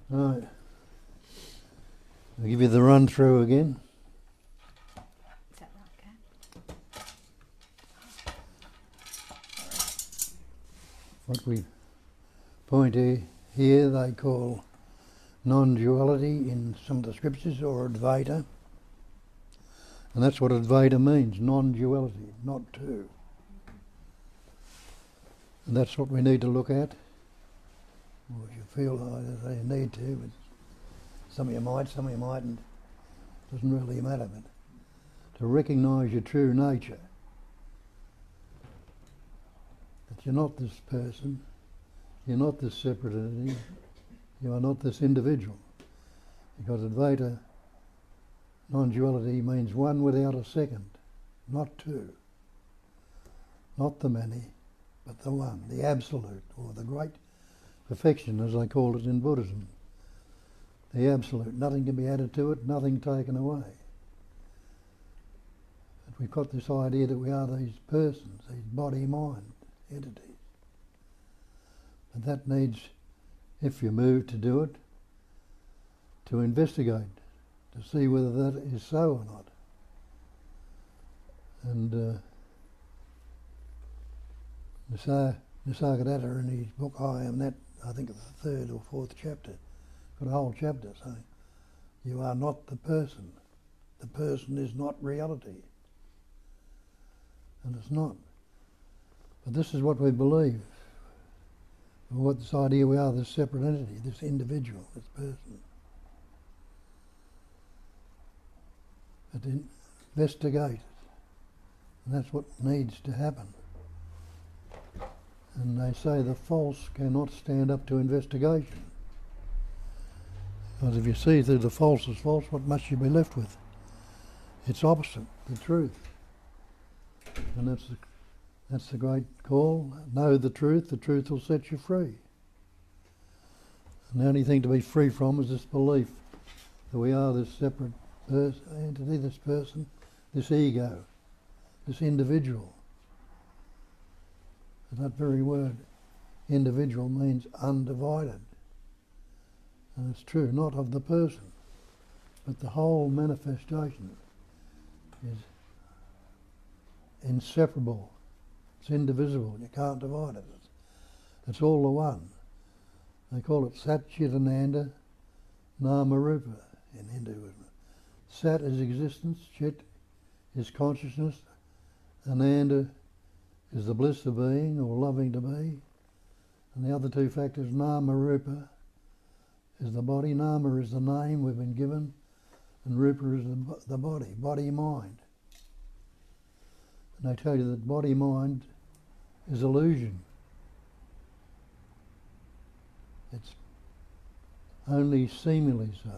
Right. I'll give you the run through again. Is that right, Kat? What we point here they call non-duality in some of the scriptures, or Advaita. And that's what Advaita means, non-duality, not two. And that's what we need to look at. Or if you feel like you need to, but some of you might, some of you mightn't. Doesn't really matter, but to recognise your true nature. That you're not this person, you're not this separate entity, you are not this individual. Because Advaita, non-duality, means one without a second, not two. Not the many, but the one, the absolute, or the great perfection, as I call it in Buddhism. The absolute. Nothing can be added to it, nothing taken away. But we've got this idea that we are these persons, these body-mind entities. And that needs, if you move to do it, to investigate, to see whether that is so or not. And Nisargadatta, in his book I Am That, I think it's the third or fourth chapter, got a whole chapter saying, you are not the person. The person is not reality. And it's not. But this is what we believe. What this idea we are, this separate entity, this individual, this person. But investigate it. And that's what needs to happen. And they say the false cannot stand up to investigation. Because if you see through the false as false, what must you be left with? It's opposite, the truth. And that's the great call. Know the truth will set you free. And the only thing to be free from is this belief that we are this separate entity, this person, this ego, this individual. And that very word, individual, means undivided. And it's true, not of the person, but the whole manifestation is inseparable. It's indivisible. You can't divide it. It's all the one. They call it Satchitananda Namarupa in Hinduism. Sat is existence, Chit is consciousness, Ananda is the bliss of being or loving to be, and the other two factors, Namarupa, is the body. Nama is the name we've been given, and Rupa is the body-mind. And they tell you that body-mind is illusion. It's only seemingly so.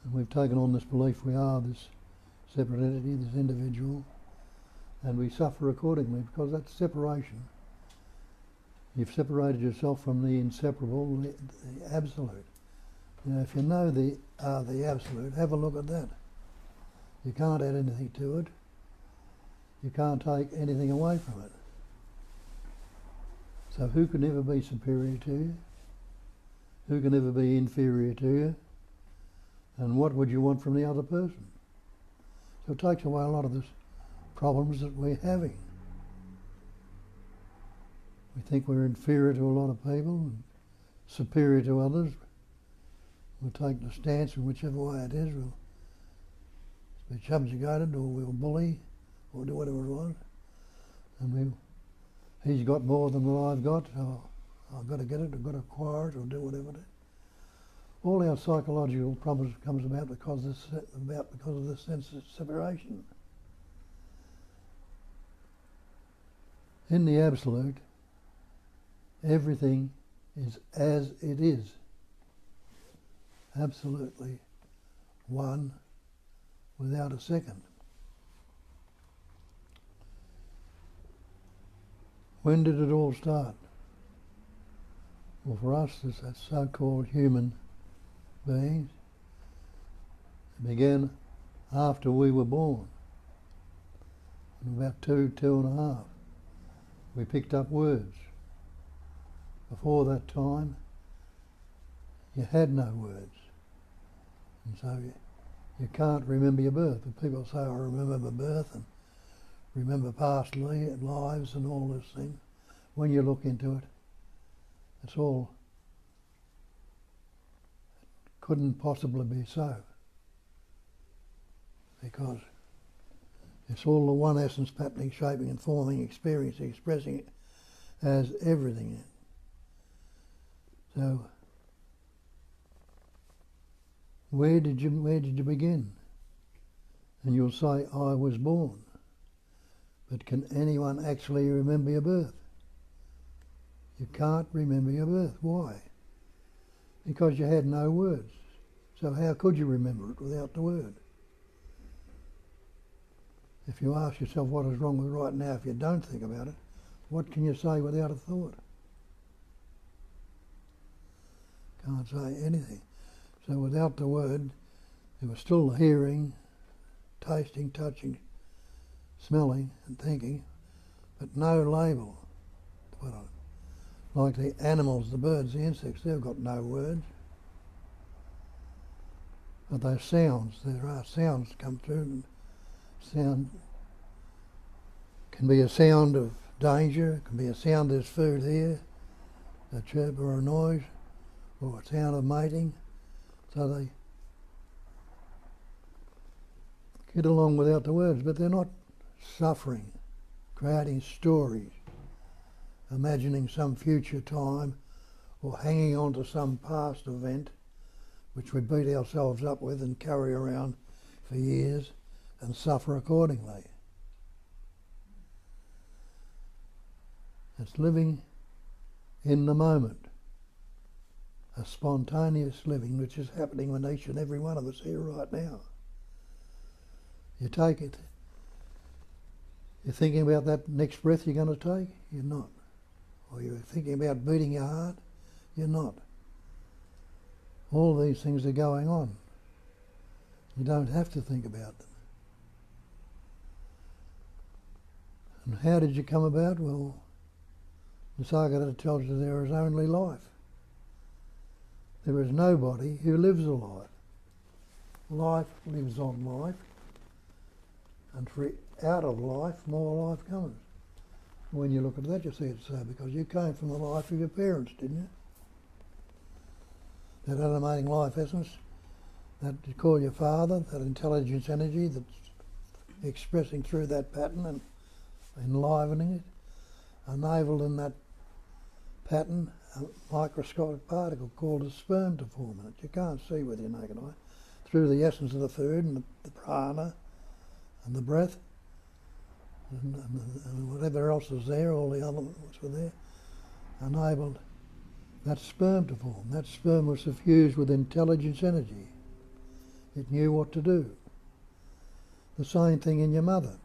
And we've taken on this belief we are this separate entity, this individual, and we suffer accordingly because that's separation. You've separated yourself from the inseparable, the absolute. You know, if you know the absolute, have a look at that. You can't add anything to it. You can't take anything away from it. So who can ever be superior to you? Who can ever be inferior to you? And what would you want from the other person? So it takes away a lot of the problems that we're having. We think we're inferior to a lot of people and superior to others. We'll take the stance in whichever way it is. We'll be subjugated, or we'll bully, or do whatever it was. And he's got more than what I've got, so I've got to get it, I've got to acquire it, or do whatever it is. All our psychological problems comes about because of this sense of separation. In the absolute, everything is as it is. Absolutely one without a second. When did it all start? Well, for us, as so-called human beings, it began after we were born. About two and a half, we picked up words. Before that time, you had no words. And so you can't remember your birth. But people say, I remember my birth and remember past lives and all this thing. When you look into it, it's all, couldn't possibly be so. Because it's all the one essence, patterning, shaping and forming, experiencing, expressing it as everything. So where did you begin? And you'll say, I was born. But can anyone actually remember your birth? You can't remember your birth. Why? Because you had no words. So how could you remember it without the word? If you ask yourself what is wrong with right now, if you don't think about it, what can you say without a thought? Can't say anything. So without the word, there was still the hearing, tasting, touching, smelling and thinking, but no label to put on it. Like the animals, the birds, the insects, they've got no words. But those sounds, there are sounds come through, and sound can be a sound of danger, can be a sound there's food here, a chirp or a noise, or a sound of mating. So they get along without the words, but they're not suffering, creating stories, imagining some future time, or hanging on to some past event which we beat ourselves up with and carry around for years and suffer accordingly. It's living in the moment, a spontaneous living which is happening with each and every one of us here right now. You take it, you're thinking about that next breath you're going to take? You're not. Or you're thinking about beating your heart? You're not. All these things are going on. You don't have to think about them. And how did you come about? Well, Nisargadatta tells you there is only life. There is nobody who lives a life. Life lives on life, and out of life, more life comes. When you look at that, you see it's so, because you came from the life of your parents, didn't you? That animating life essence, that you call your father, that intelligence energy that's expressing through that pattern and enlivening it, enabled in that pattern a microscopic particle called a sperm to form in it. You can't see with your naked eye. Through the essence of the food and the prana and the breath and whatever else is there, all the elements were there, enabled that sperm to form. That sperm was suffused with intelligence energy. It knew what to do. The same thing in your mother.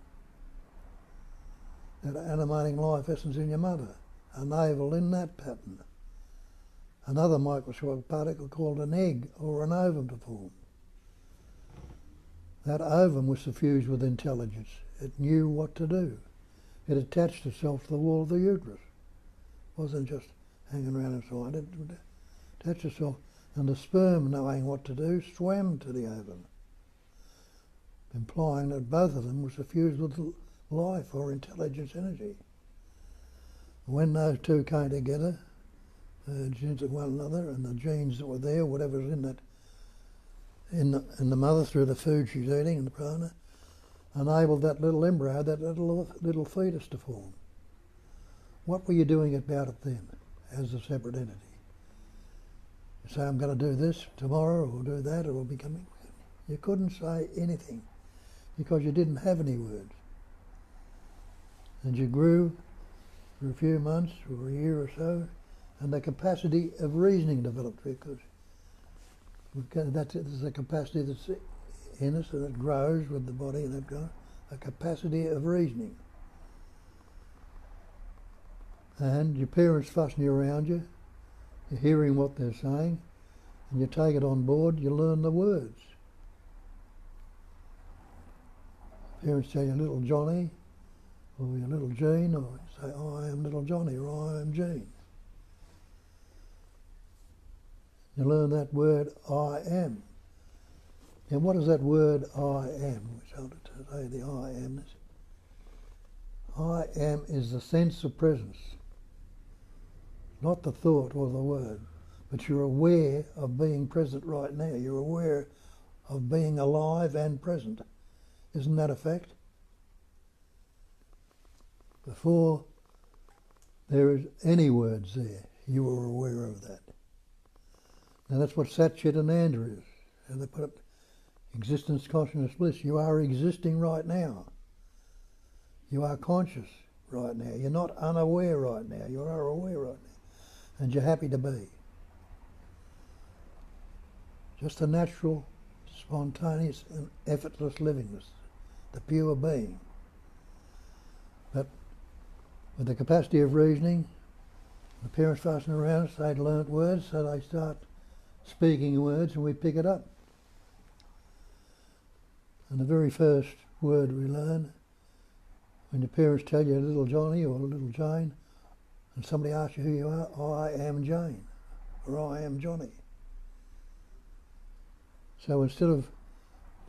That animating life essence in your mother, enabled in that pattern another microscopic particle called an egg or an ovum to form. That ovum was suffused with intelligence. It knew what to do. It attached itself to the wall of the uterus. It wasn't just hanging around inside. It attached itself, and the sperm, knowing what to do, swam to the ovum, implying that both of them were suffused with life or intelligence energy. When those two came together, genes of one another, and the genes that were there, whatever's in that, in the mother through the food she's eating and the prana, enabled that little embryo, that little fetus to form. What were you doing about it then, as a separate entity? You say, I'm going to do this tomorrow, or do that, or will be coming. You couldn't say anything because you didn't have any words. And you grew for a few months or a year or so, and the capacity of reasoning developed, because there's a capacity that's in us, and it grows with the body, and it grows, a capacity of reasoning. And your parents fussing you around you, you're hearing what they're saying, and you take it on board, you learn the words. Parents tell you little Johnny, or your little Jean, or you say, oh, I am little Johnny, or I am Jean. You learn that word I am. And what is that word I am? Which I'll say the I amness. I am is the sense of presence. Not the thought or the word. But you're aware of being present right now. You're aware of being alive and present. Isn't that a fact? Before there is any words there, you were aware of that. Now that's what Satchitananda is. And they put it, existence, consciousness, bliss. You are existing right now. You are conscious right now. You're not unaware right now. You are aware right now. And you're happy to be. Just a natural, spontaneous and effortless livingness. The pure being. But with the capacity of reasoning, the parents fussing around us, they'd learnt words, so they start speaking words and we pick it up. And the very first word we learn, when your parents tell you little Johnny or little Jane, and somebody asks you who you are, I am Jane, or I am Johnny. So instead of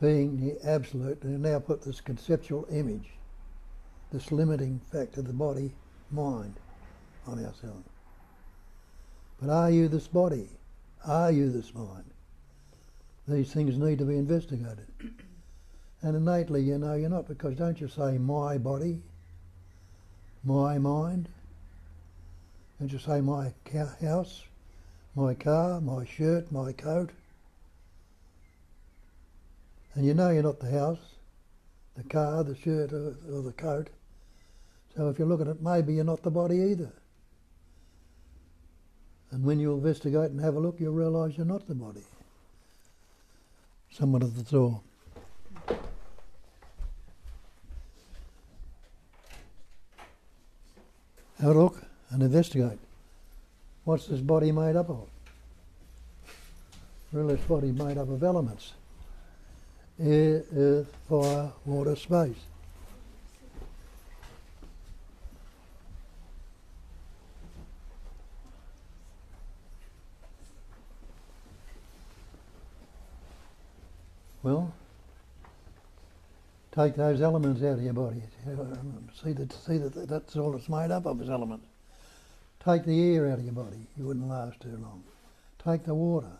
being the absolute, they now put this conceptual image, this limiting factor, the body, mind, on ourselves. But are you this body? Are you this mind? These things need to be investigated. And innately you know you're not, because don't you say my body, my mind? Don't you say my house, my car, my shirt, my coat? And you know you're not the house, the car, the shirt or the coat. So if you look at it, maybe you're not the body either. And when you investigate and have a look, you'll realise you're not the body. Someone at the door. Have a look and investigate. What's this body made up of? Really, this body made up of elements. Air, earth, fire, water, space. Well, take those elements out of your body. See that that's all it's made up of is elements. Take the air out of your body, you wouldn't last too long. Take the water,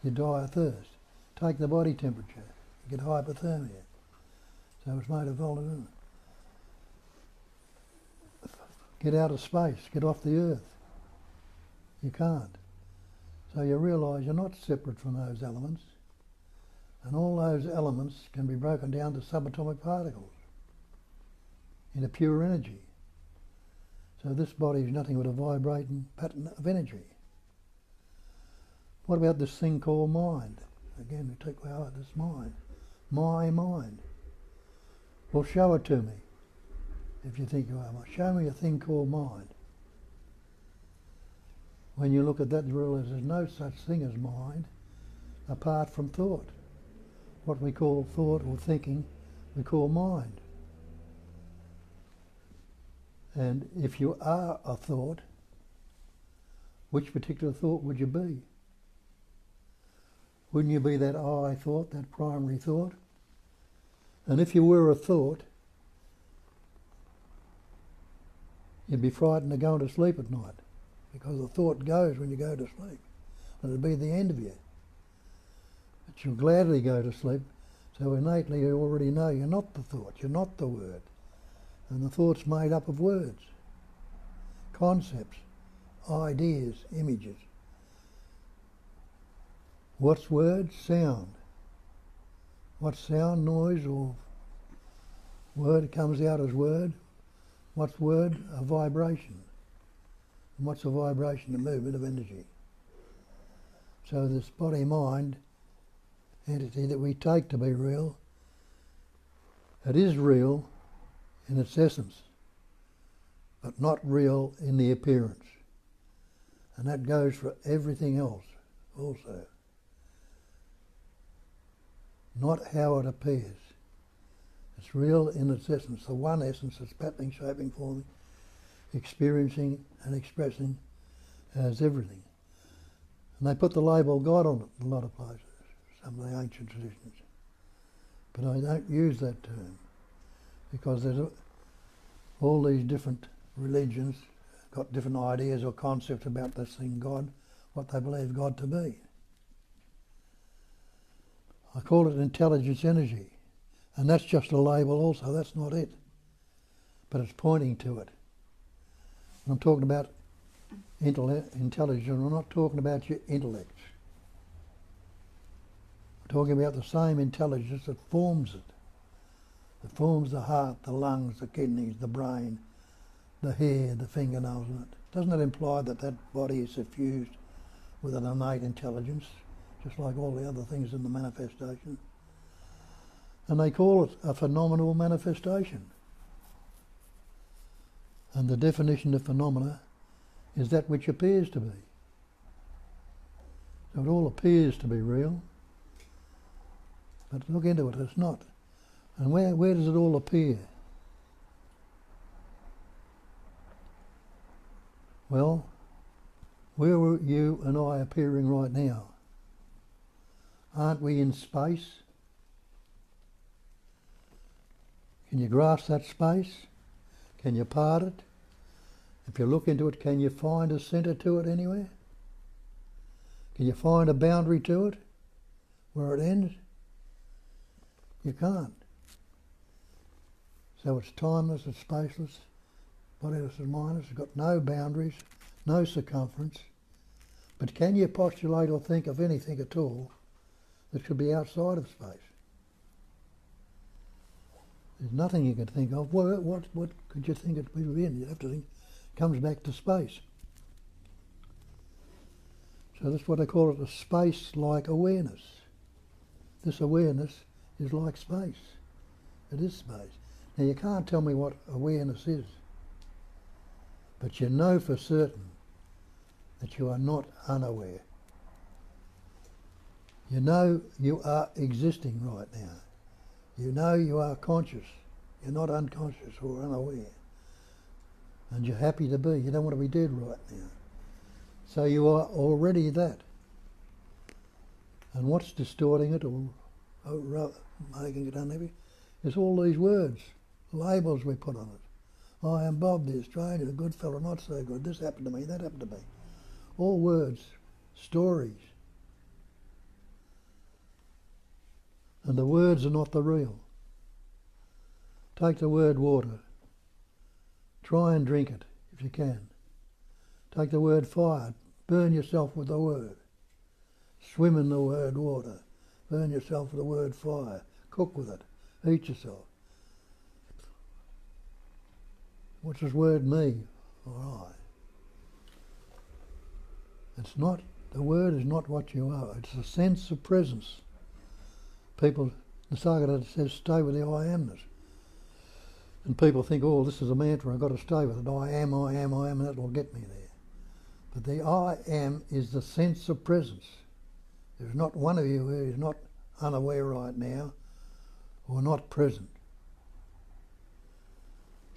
you die of thirst. Take the body temperature, you get hypothermia. So it's made of volatile. Get out of space, get off the earth. You can't. So you realise you're not separate from those elements. And all those elements can be broken down to subatomic particles into pure energy. So this body is nothing but a vibrating pattern of energy. What about this thing called mind? Again, we take out this mind. My mind. Well, show it to me. If you think you are. Show me a thing called mind. When you look at that, you realise there's no such thing as mind apart from thought. What we call thought or thinking, we call mind. And if you are a thought, which particular thought would you be? Wouldn't you be that I thought, that primary thought? And if you were a thought, you'd be frightened of going to sleep at night, because the thought goes when you go to sleep. And it'll be the end of you. But you'll gladly go to sleep, so innately you already know you're not the thought, you're not the word. And the thought's made up of words, concepts, ideas, images. What's word? Sound. What's sound? Noise or word comes out as word. What's word? A vibration. And what's a vibration? A movement of energy. So this body-mind entity that we take to be real, it is real in its essence, but not real in the appearance. And that goes for everything else also. Not how it appears. It's real in its essence, the one essence that's patterning, shaping, forming, experiencing and expressing as everything. And they put the label God on it in a lot of places, some of the ancient traditions. But I don't use that term because there's all these different religions got different ideas or concepts about this thing God, what they believe God to be. I call it intelligence energy, and that's just a label also, that's not it. But it's pointing to it. When I'm talking about intelligence, I'm not talking about your intellect. I'm talking about the same intelligence that forms it. That forms the heart, the lungs, the kidneys, the brain, the hair, the fingernails and it. Doesn't that imply that that body is suffused with an innate intelligence, just like all the other things in the manifestation? And they call it a phenomenal manifestation. And the definition of phenomena is that which appears to be. So it all appears to be real, but look into it, it's not. And where does it all appear? Well, where are you and I appearing right now? Aren't we in space? Can you grasp that space? Can you part it? If you look into it, can you find a centre to it anywhere? Can you find a boundary to it where it ends? You can't. So it's timeless, it's spaceless, bodiless and mindless, it's got no boundaries, no circumference. But can you postulate or think of anything at all that should be outside of space? There's nothing you could think of. What could you think it would be in? You'd have to think it comes back to space. So that's what I call it, a space-like awareness. This awareness is like space. It is space. Now you can't tell me what awareness is, but you know for certain that you are not unaware. You know you are existing right now. You know you are conscious. You're not unconscious or unaware. And you're happy to be. You don't want to be dead right now. So you are already that. And what's distorting it or making it unhappy is all these words, labels we put on it. I am Bob the Australian, a good fellow, not so good. This happened to me, that happened to me. All words, stories. And the words are not the real. Take the word water. Try and drink it if you can. Take the word fire. Burn yourself with the word. Swim in the word water. Burn yourself with the word fire. Cook with it. Eat yourself. What's this word me or I? It's not, the word is not what you are. It's a sense of presence. People, Nisargadatta says, stay with the I amness. And people think, oh, this is a mantra, I've got to stay with it. I am, and that will get me there. But the I am is the sense of presence. There's not one of you who is not unaware right now or not present.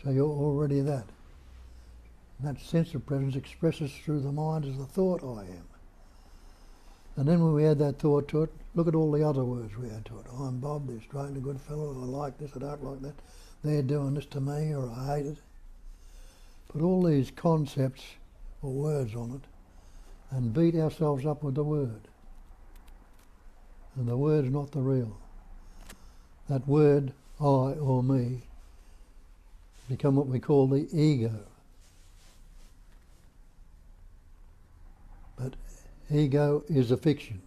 So you're already that. And that sense of presence expresses through the mind as the thought I am. And then when we add that thought to it, look at all the other words we add to it. I'm Bob, the Australian, a good fellow, I like this, I don't like that. They're doing this to me, or I hate it. Put all these concepts or words on it and beat ourselves up with the word. And the word's not the real. That word, I or me, become what we call the ego. But ego is a fiction.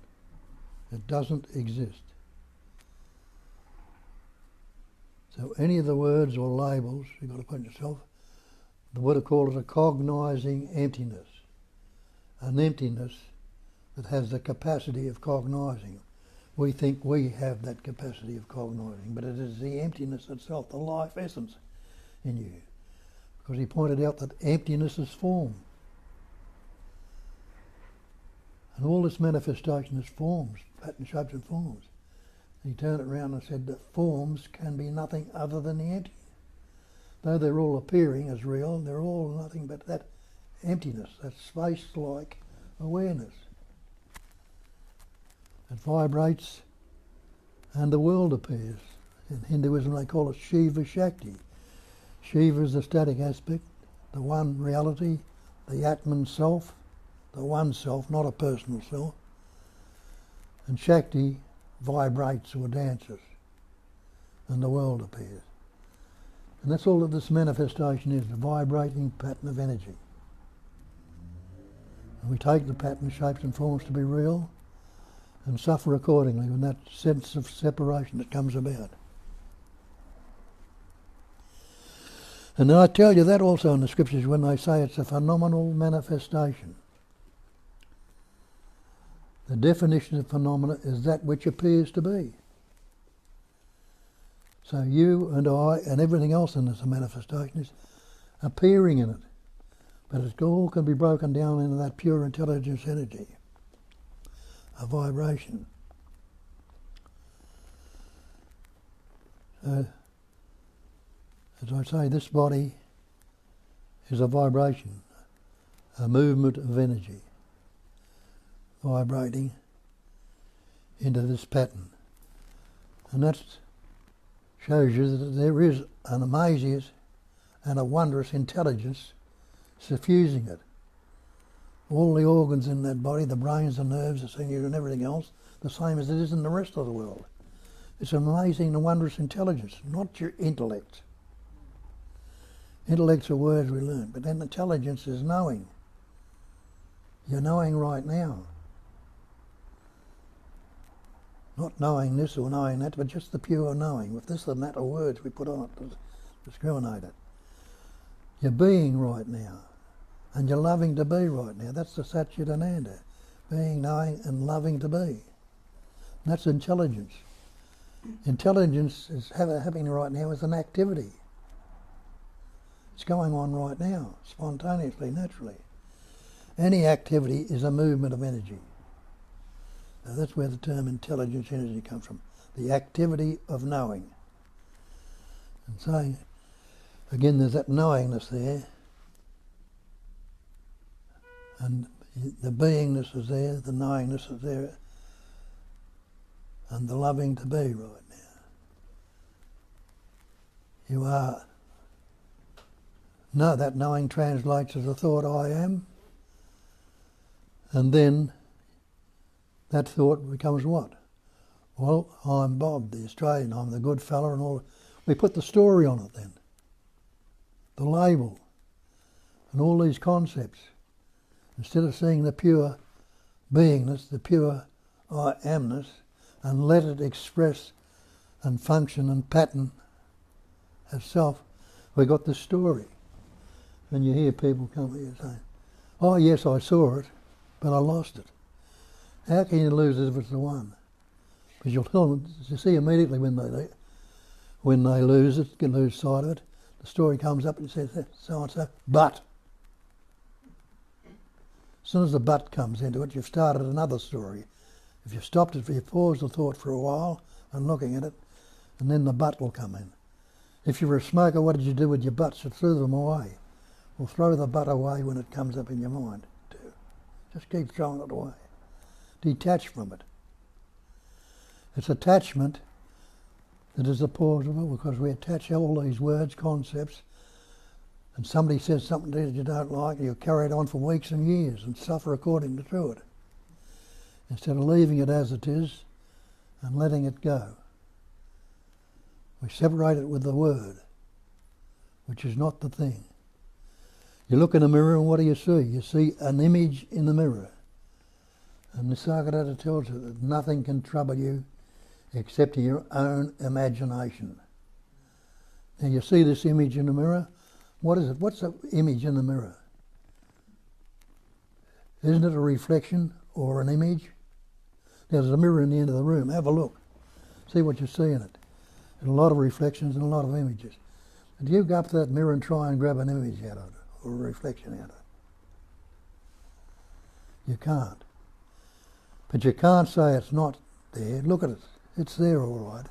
It doesn't exist. So any of the words or labels, you've got to put yourself, the Buddha called it a cognizing emptiness. An emptiness that has the capacity of cognizing. We think we have that capacity of cognizing, but it is the emptiness itself, the life essence in you. Because he pointed out that emptiness is form. And all this manifestation is forms, pattern, shapes and forms. He turned it around and said that forms can be nothing other than the empty. Though they're all appearing as real, they're all nothing but that emptiness, that space-like awareness. It vibrates and the world appears. In Hinduism they call it Shiva Shakti. Shiva is the static aspect, the one reality, the Atman self, the one self, not a personal self. And Shakti vibrates or dances and the world appears. And that's all that this manifestation is, a vibrating pattern of energy. And we take the pattern, shapes and forms to be real and suffer accordingly with that sense of separation that comes about. And then I tell you that also in the scriptures when they say it's a phenomenal manifestation. The definition of phenomena is that which appears to be. So you and I and everything else in this manifestation is appearing in it. But it all can be broken down into that pure intelligence energy, a vibration. As I say, this body is a vibration, a movement of energy, vibrating into this pattern. And that shows you that there is an amazing and a wondrous intelligence suffusing it. All the organs in that body, the brains, the nerves, the sinews and everything else, the same as it is in the rest of the world. It's an amazing and wondrous intelligence, not your intellect. Intellects are words we learn, but then intelligence is knowing. You're knowing right now. Not knowing this or knowing that, but just the pure knowing. With this and that are words we put on it to discriminate it. You're being right now, and you're loving to be right now. That's the Satchidananda, being, knowing, and loving to be. And that's intelligence. Intelligence is happening right now as an activity. It's going on right now, spontaneously, naturally. Any activity is a movement of energy. Now that's where the term intelligence energy comes from. The activity of knowing. And so, again, there's that knowingness there. And the beingness is there, the knowingness is there, and the loving to be right now. You are. No, that knowing translates as a thought, I am. And then that thought becomes what? Well, I'm Bob, the Australian, I'm the good fella and all. We put the story on it then. The label. And all these concepts. Instead of seeing the pure beingness, the pure I amness, and let it express and function and pattern as self, we got the story. And you hear people come here saying, oh yes, I saw it, but I lost it. How can you lose it if it's the one? Because you'll tell them, you see immediately when they lose it, can lose sight of it, the story comes up and says, so and so, but. As soon as the but comes into it, you've started another story. If you've stopped it, if you pause the thought for a while and looking at it, and then the but will come in. If you were a smoker, what did you do with your butts? You threw them away. Well, throw the butt away when it comes up in your mind, too. Just keep throwing it away. Detach from it. It's attachment that is the cause of it, because we attach all these words, concepts, and somebody says something to you that you don't like, and you'll carry it on for weeks and years and suffer according to it. Instead of leaving it as it is and letting it go. We separate it with the word, which is not the thing. You look in a mirror and what do you see? You see an image in the mirror. And Nisargadatta tells you that nothing can trouble you except your own imagination. Now you see this image in the mirror. What is it? What's the image in the mirror? Isn't it a reflection or an image? Now, there's a mirror in the end of the room. Have a look. See what you see in it. There's a lot of reflections and a lot of images. And you go up to that mirror and try and grab an image out of it, or a reflection out of it. You can't. But you can't say it's not there. Look at it. It's there all right.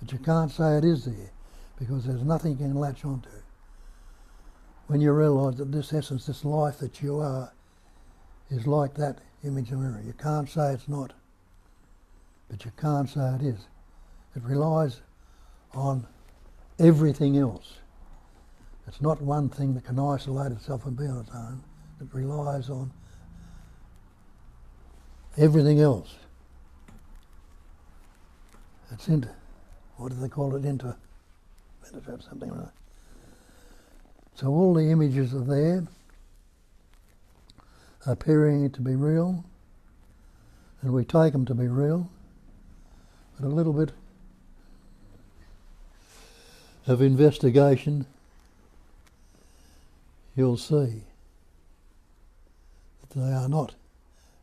But you can't say it is there, because there's nothing you can latch onto. When you realise that this essence, this life that you are, is like that image in the mirror. You can't say it's not. but you can't say it is. It relies on everything else. It's not one thing that can isolate itself and be on its own. It relies on everything else. It's what do they call it? Something like that. So all the images are there, appearing to be real, and we take them to be real, but a little bit of investigation, you'll see that they are not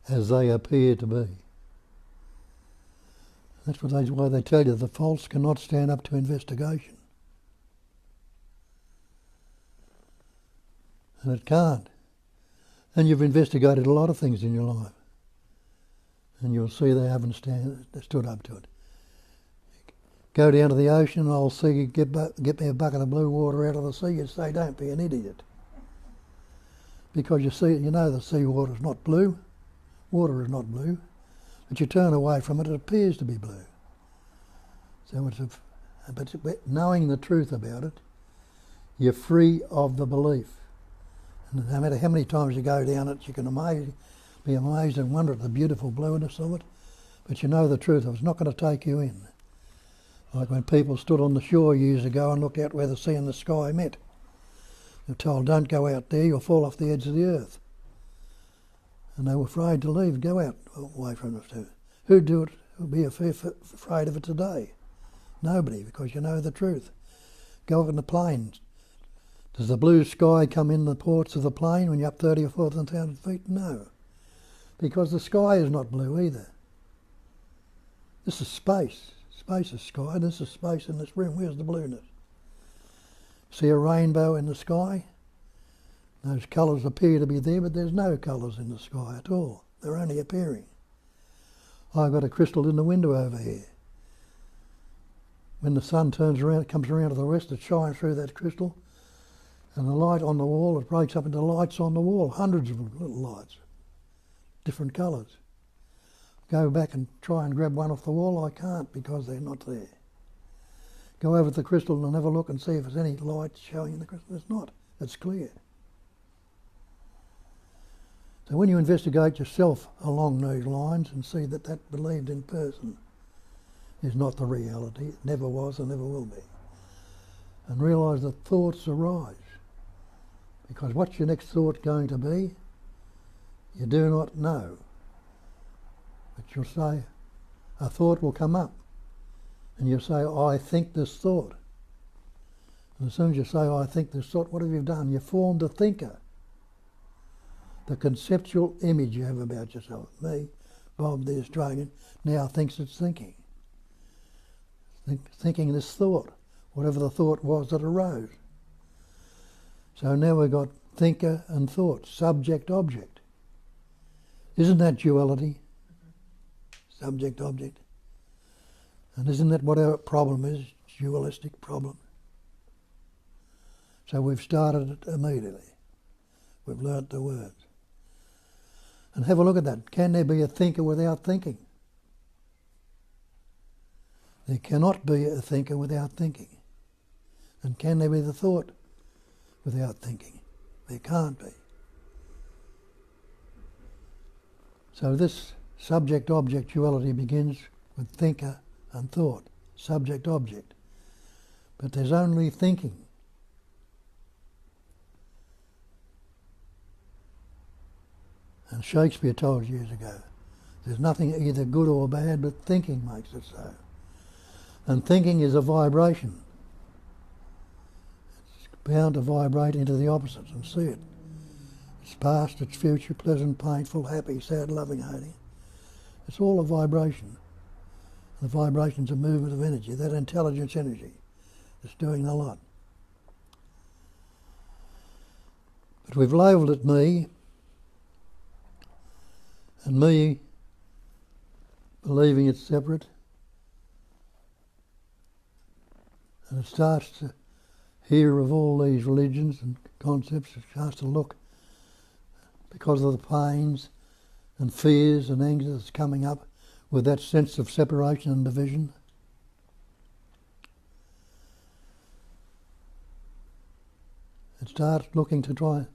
as they appear to be. That's why they tell you the false cannot stand up to investigation. And it can't. And you've investigated a lot of things in your life, and you'll see they haven't stood up to it. Go down to the ocean, I'll see you get me a bucket of blue water out of the sea, you say, don't be an idiot. Because you know the sea water is not blue, water is not blue, but you turn away from it, it appears to be blue. So but knowing the truth about it, you're free of the belief. And no matter how many times you go down it, you can be amazed and wonder at the beautiful blueness of it, but you know the truth of it. It's not going to take you in. Like when people stood on the shore years ago and looked out where the sea and the sky met. They're told, don't go out there, you'll fall off the edge of the earth. And they were afraid to leave, go out away from it too. Who'd do it? Who'd be afraid of it today? Nobody, because you know the truth. Go up in the plains. Does the blue sky come in the ports of the plane when you're up 30 or 40,000 feet? No, because the sky is not blue either. This is space. Space is sky. This is space in this room. Where's the blueness? See a rainbow in the sky? Those colours appear to be there, but there's no colours in the sky at all. They're only appearing. I've got a crystal in the window over here. When the sun turns around, it comes around to the west, it shines through that crystal, and the light on the wall, it breaks up into lights on the wall, hundreds of little lights, different colours. Go back and try and grab one off the wall, I can't because they're not there. Go over to the crystal and have a look and see if there's any light showing in the crystal. There's not, it's clear. So when you investigate yourself along these lines and see that that believed in person is not the reality, it never was and never will be, and realise that thoughts arise. Because what's your next thought going to be? You do not know. But you'll say, a thought will come up, and you'll say, I think this thought. And as soon as you say, I think this thought, what have you done? You've formed a thinker. The conceptual image you have about yourself. Me, Bob the Australian, now thinks it's thinking. Thinking this thought, whatever the thought was that arose. So now we've got thinker and thought, subject, object. Isn't that duality? Subject, object. And isn't that what our problem is? Dualistic problem. So we've started it immediately. We've learnt the words. And have a look at that. Can there be a thinker without thinking? There cannot be a thinker without thinking. And can there be the thought without thinking? There can't be. So this subject-object duality begins with thinker and thought, subject-object. But there's only thinking. And Shakespeare told years ago, there's nothing either good or bad, but thinking makes it so. And thinking is a vibration. It's bound to vibrate into the opposites and see it. It's past, it's future, pleasant, painful, happy, sad, loving, hating. It's all a vibration. The vibration's a movement of energy, that intelligence energy that's doing a lot. But we've labelled it me, and me believing it's separate. And it starts to hear of all these religions and concepts. It starts to look, because of the pains and fears and anger that's coming up with that sense of separation and division. And start looking to try and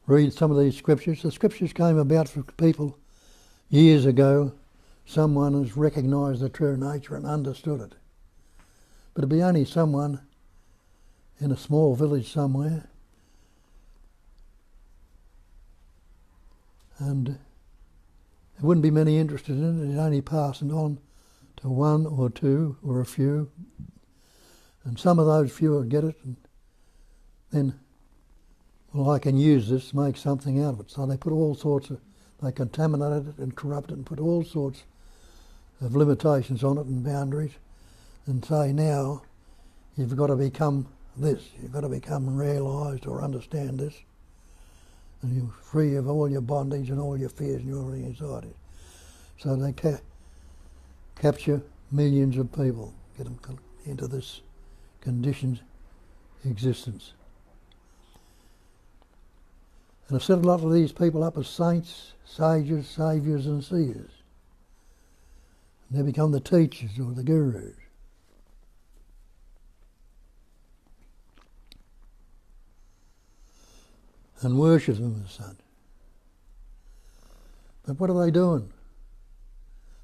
read some of these scriptures. The scriptures came about for people years ago. Someone has recognised the true nature and understood it. But it'd be only someone in a small village somewhere, and there wouldn't be many interested in it. It only passed on to one or two or a few, and some of those few would get it, and then, well, I can use this, make something out of it. So they put all sorts of, they contaminated it and corrupted it and put all sorts of limitations on it and boundaries, and say now you've got to become this, you've got to become realised or understand this, and you're free of all your bondage and all your fears and your anxieties. So they capture millions of people, get them into this conditioned existence. And I've set a lot of these people up as saints, sages, saviours and seers. And they become the teachers or the gurus. And worship them as such. But what are they doing?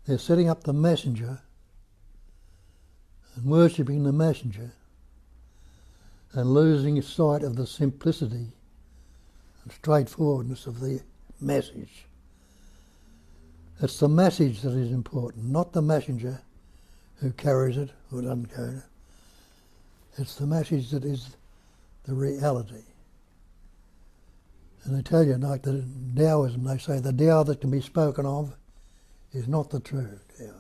They're setting up the messenger and worshipping the messenger and losing sight of the simplicity and straightforwardness of the message. It's the message that is important, not the messenger who carries it or doesn't carry it. It's the message that is the reality. And they tell you, like the Taoism, they say the Tao that can be spoken of is not the true Tao.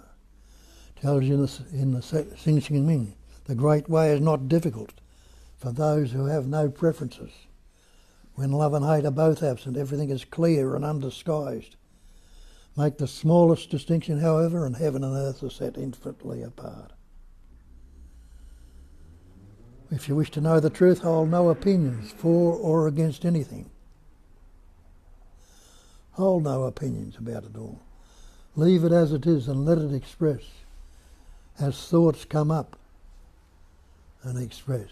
Tells you in the Sing Sing Ming, the great way is not difficult for those who have no preferences. When love and hate are both absent, everything is clear and undisguised. Make the smallest distinction, however, and heaven and earth are set infinitely apart. If you wish to know the truth, hold no opinions for or against anything. Hold no opinions about it all. Leave it as it is and let it express as thoughts come up and express.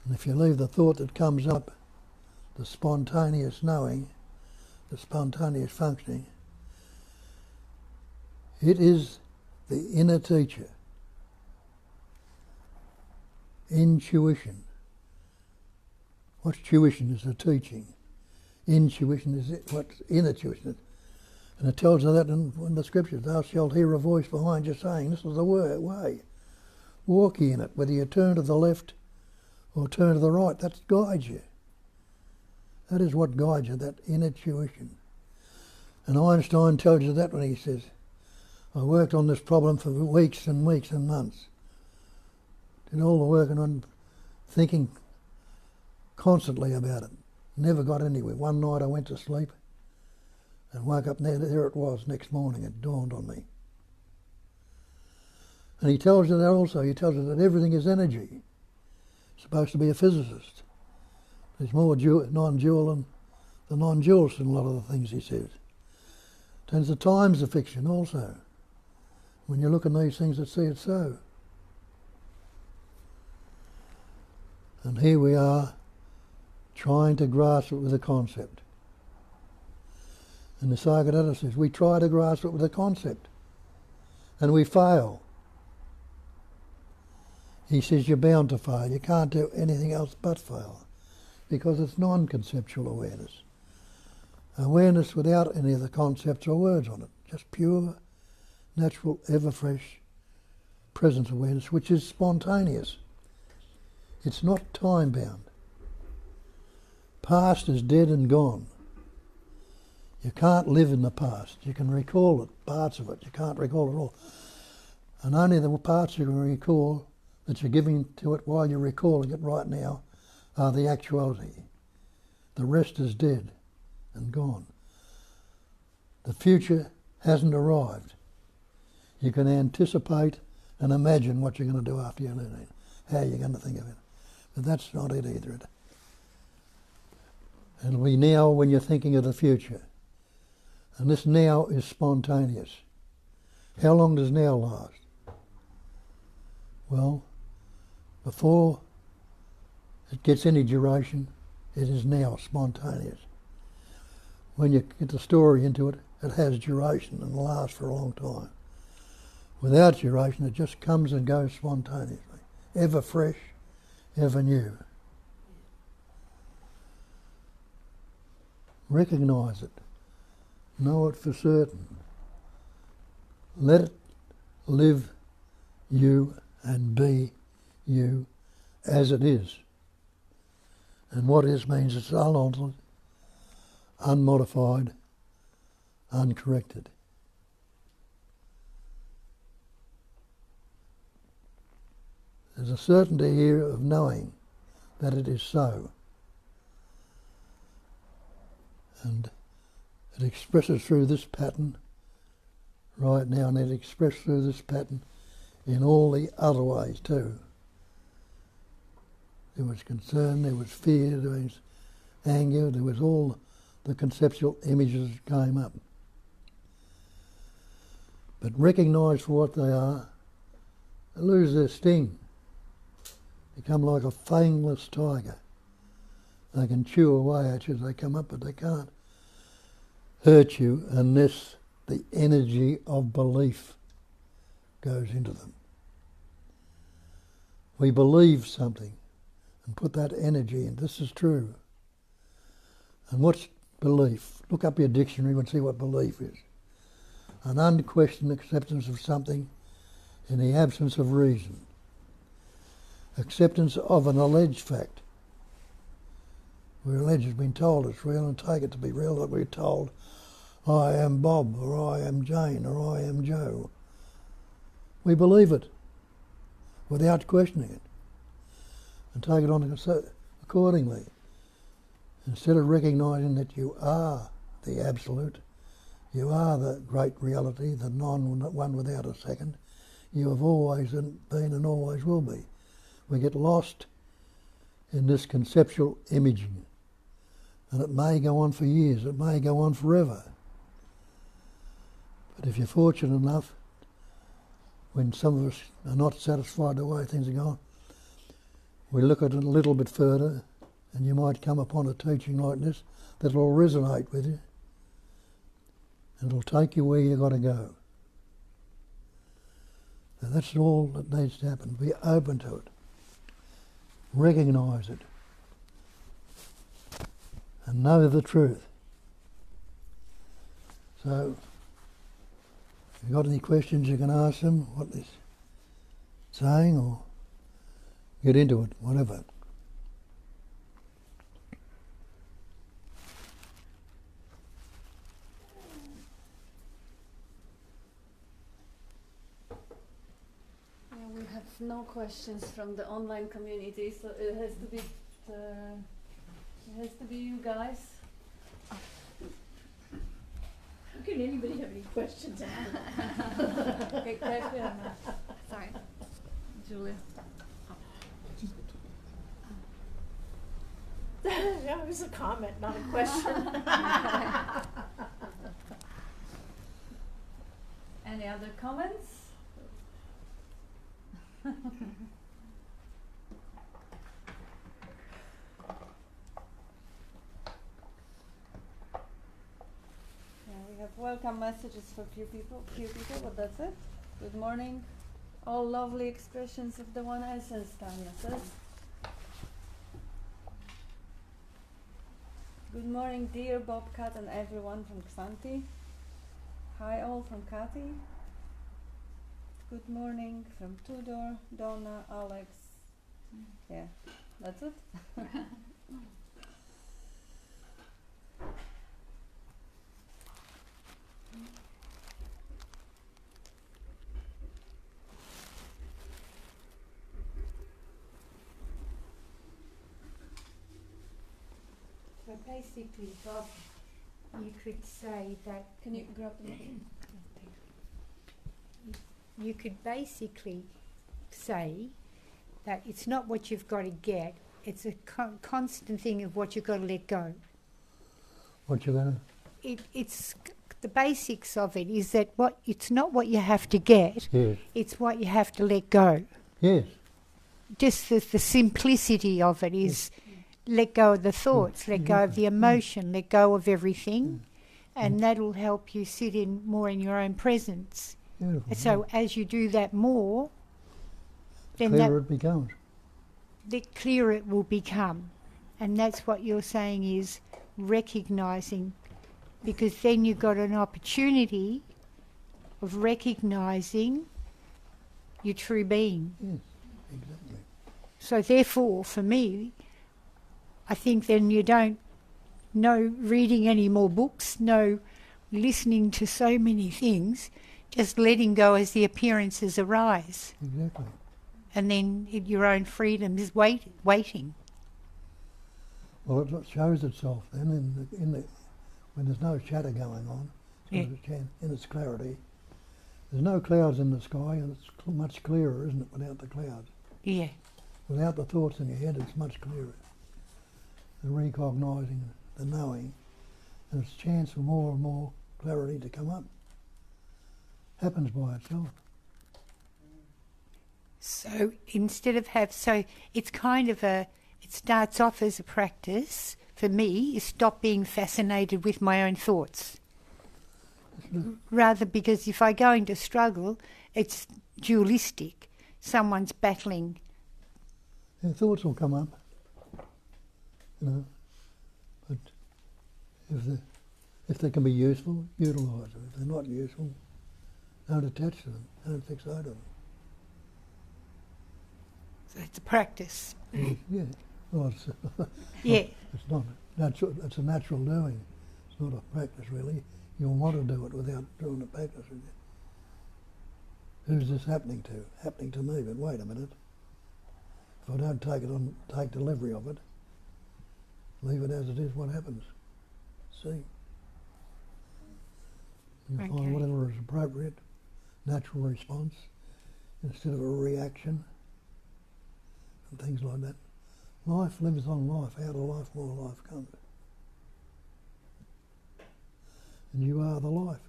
And if you leave the thought that comes up, the spontaneous knowing, the spontaneous functioning, it is the inner teacher. Intuition. What's tuition? Is a teaching. Intuition is what's inner tuition. And it tells you that in the scriptures. Thou shalt hear a voice behind you saying, this is the way. Walk ye in it, whether you turn to the left or turn to the right. That guides you. That is what guides you, that inner tuition. And Einstein tells you that when he says, I worked on this problem for weeks and weeks and months. Did all the work on thinking constantly about it. Never got anywhere. One night I went to sleep and woke up and there it was next morning. It dawned on me. And he tells you that also. He tells you that everything is energy. Supposed to be a physicist. There's more non-dual than the non-duals in a lot of the things he says. Turns the times of fiction also. When you look at these things that see it so. And here we are trying to grasp it with a concept. And Nisargadatta says, we try to grasp it with a concept and we fail. He says you're bound to fail. You can't do anything else but fail because it's non-conceptual awareness. Awareness without any of the concepts or words on it. Just pure, natural, ever-fresh presence awareness, which is spontaneous. It's not time-bound. Past is dead and gone. You can't live in the past. You can recall it, parts of it. You can't recall it all. And only the parts you can recall that you're giving to it while you're recalling it right now are the actuality. The rest is dead and gone. The future hasn't arrived. You can anticipate and imagine what you're going to do after you learn it, how you're going to think of it. But that's not it either. It'll be now when you're thinking of the future. And this now is spontaneous. How long does now last? Well, before it gets any duration, it is now spontaneous. When you get the story into it, it has duration and lasts for a long time. Without duration, it just comes and goes spontaneously, ever fresh, ever new. Recognise it. Know it for certain. Let it live you and be you as it is. And what is means it's unaltered, unmodified, uncorrected. There's a certainty here of knowing that it is so. And it expresses through this pattern right now, and it expresses through this pattern in all the other ways too. There was concern, there was fear, there was anger, there was all the conceptual images that came up. But recognised for what they are, they lose their sting. Become like a fangless tiger. They can chew away at you as they come up, but they can't hurt you unless the energy of belief goes into them. We believe something and put that energy in. This is true. And what's belief? Look up your dictionary and see what belief is. An unquestioned acceptance of something in the absence of reason. Acceptance of an alleged fact. We allege it's been told it's real and take it to be real, that we're told, I am Bob, or I am Jane, or I am Joe. We believe it without questioning it and take it on accordingly. Instead of recognising that you are the absolute, you are the great reality, the one without a second, you have always been and always will be. We get lost in this conceptual imaging, and it may go on for years, it may go on forever. But if you're fortunate enough, when some of us are not satisfied the way things are going, we look at it a little bit further, and you might come upon a teaching like this that will resonate with you, and it'll take you where you've got to go. And that's all that needs to happen. Be open to it. Recognise it. And know the truth. So, if you've got any questions, you can ask them what they're saying, or get into it, whatever. We have no questions from the online community, so it has to be you guys. Oh. How can anybody have any questions? Okay, question. Sorry. Julia. That was a comment, not a question. Any other comments? We have welcome messages for few people, but that's it. Good morning. All lovely expressions of the One Essence, Tanya says. Good morning, dear Bobcat and everyone from Xanthi. Hi all from Kathy. Good morning from Tudor, Donna, Alex. Yeah, that's it. So basically, Bob, you could say that... Can you grab the mic? You could basically say that it's not what you've got to get, it's a constant thing of what you've got to let go. What you going to? It's the basics of it is that it's not what you have to get, Yes. it's what you have to let go. Yes. Just the simplicity of it is let go of the thoughts, let go of the emotion, let go of everything, and that'll help you sit in more in your own presence. Beautiful. So as you do that more, then Clearer it becomes. the clearer it will become. And that's what you're saying is recognising, because then you've got an opportunity of recognising your true being. Yes, exactly. So therefore, for me, I think then you don't no reading any more books, no listening to so many things, just letting go as the appearances arise. Exactly. And then your own freedom is waiting. Well, it shows itself then when there's no chatter going on, Yeah. in its clarity. There's no clouds in the sky, and it's much clearer, isn't it, without the clouds? Yeah. Without the thoughts in your head, it's much clearer. The recognising, the knowing, and it's a chance for more and more clarity to come up. Happens by itself. So instead of it's kind of it starts off as a practice for me is stop being fascinated with my own thoughts. Rather, because if I go into struggle, it's dualistic. Someone's battling. And thoughts will come up, but if they can be useful, utilise them. If they're not useful, don't attach to them, don't fixate on them. So it's a practice. Yeah, well, Yeah. it's not natural. It's a natural doing. It's not a practice, really. You'll want to do it without doing the practice. Who's this happening to? Happening to me. But wait a minute. If I don't take delivery of it, leave it as it is, what happens? See. You Okay. find whatever is appropriate, natural response, instead of a reaction, and things like that. Life lives on life. Out of life, more life comes. And you are the life.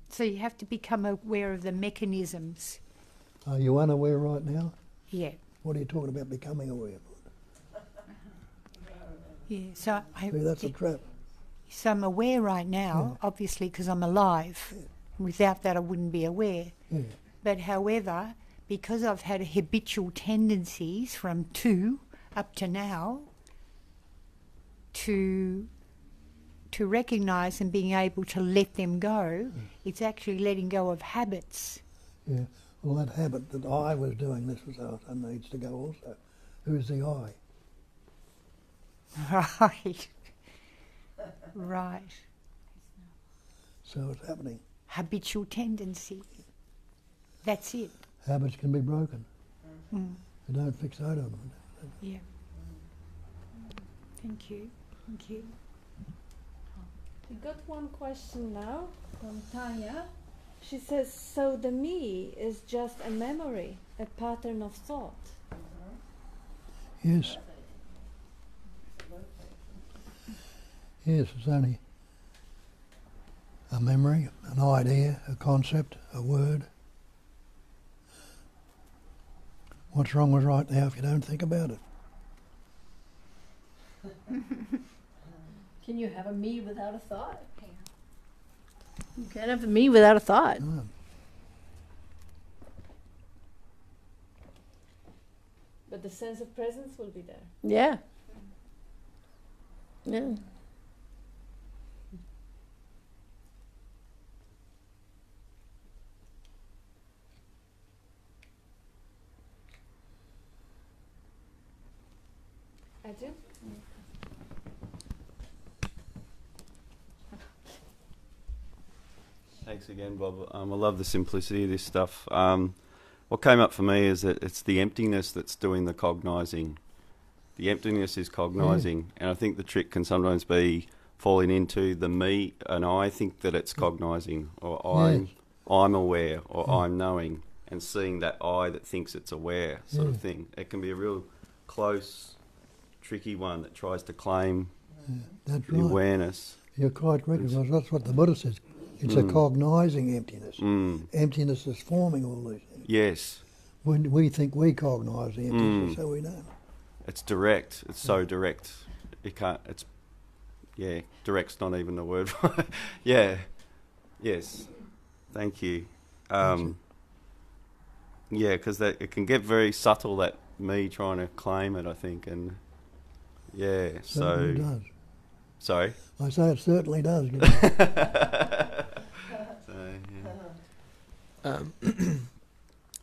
So you have to become aware of the mechanisms. Are you unaware right now? Yeah. What are you talking about becoming aware? Yeah. So See, that's a trap. So I'm aware right now, obviously, because I'm alive. Without that, I wouldn't be aware. Yeah. But however, because I've had habitual tendencies from 2 up to now to recognise and being able to let them go, it's actually letting go of habits. Yeah. Well, that habit that I was doing this was that needs to go also. Who's the I? Right. Right. So it's happening. Habitual tendency. That's it. Habits can be broken. Mm. You don't fixate on them. Yeah. Thank you. Thank you. We got one question now from Tanya. She says, so the me is just a memory, a pattern of thought. Yes. Yes, it's only a memory, an idea, a concept, a word. What's wrong with right now if you don't think about it? Can you have a me without a thought? You can't have a me without a thought. No. But the sense of presence will be there. Yeah. Yeah. I do. Thanks again, Bob. I love the simplicity of this stuff. What came up for me is that it's the emptiness that's doing the cognising. The emptiness is cognising, and I think the trick can sometimes be falling into the me, and I think that it's cognising, or I'm aware, or I'm knowing, and seeing that I that thinks it's aware sort of thing. It can be a real close, tricky one that tries to claim That's the right. awareness. You're quite correct, because that's what the Buddha says. It's a cognising emptiness. Emptiness is forming all these things. Yes. When we think we cognise the emptiness, so we don't. It's direct. It's so direct. You can't. It's direct's not even the word. Yeah. Yes. Thank you. Yeah, because it can get very subtle. That me trying to claim it, I think, and Certainly does. Sorry. I say it certainly does.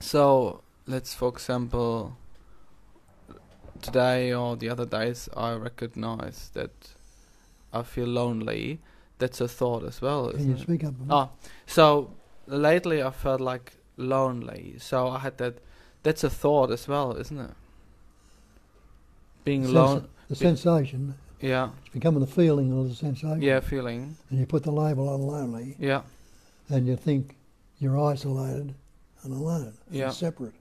So let's, for example, today or the other days, I recognize that I feel lonely. That's a thought as well, Can isn't you it? speak up a bit? So lately I felt like lonely. So I had that's a thought as well, isn't it? Being alone. The sensation, Yeah. it's becoming the feeling of the sensation. Yeah, feeling. And you put the label on lonely, Yeah. and you think you're isolated and alone, Yeah. and separate.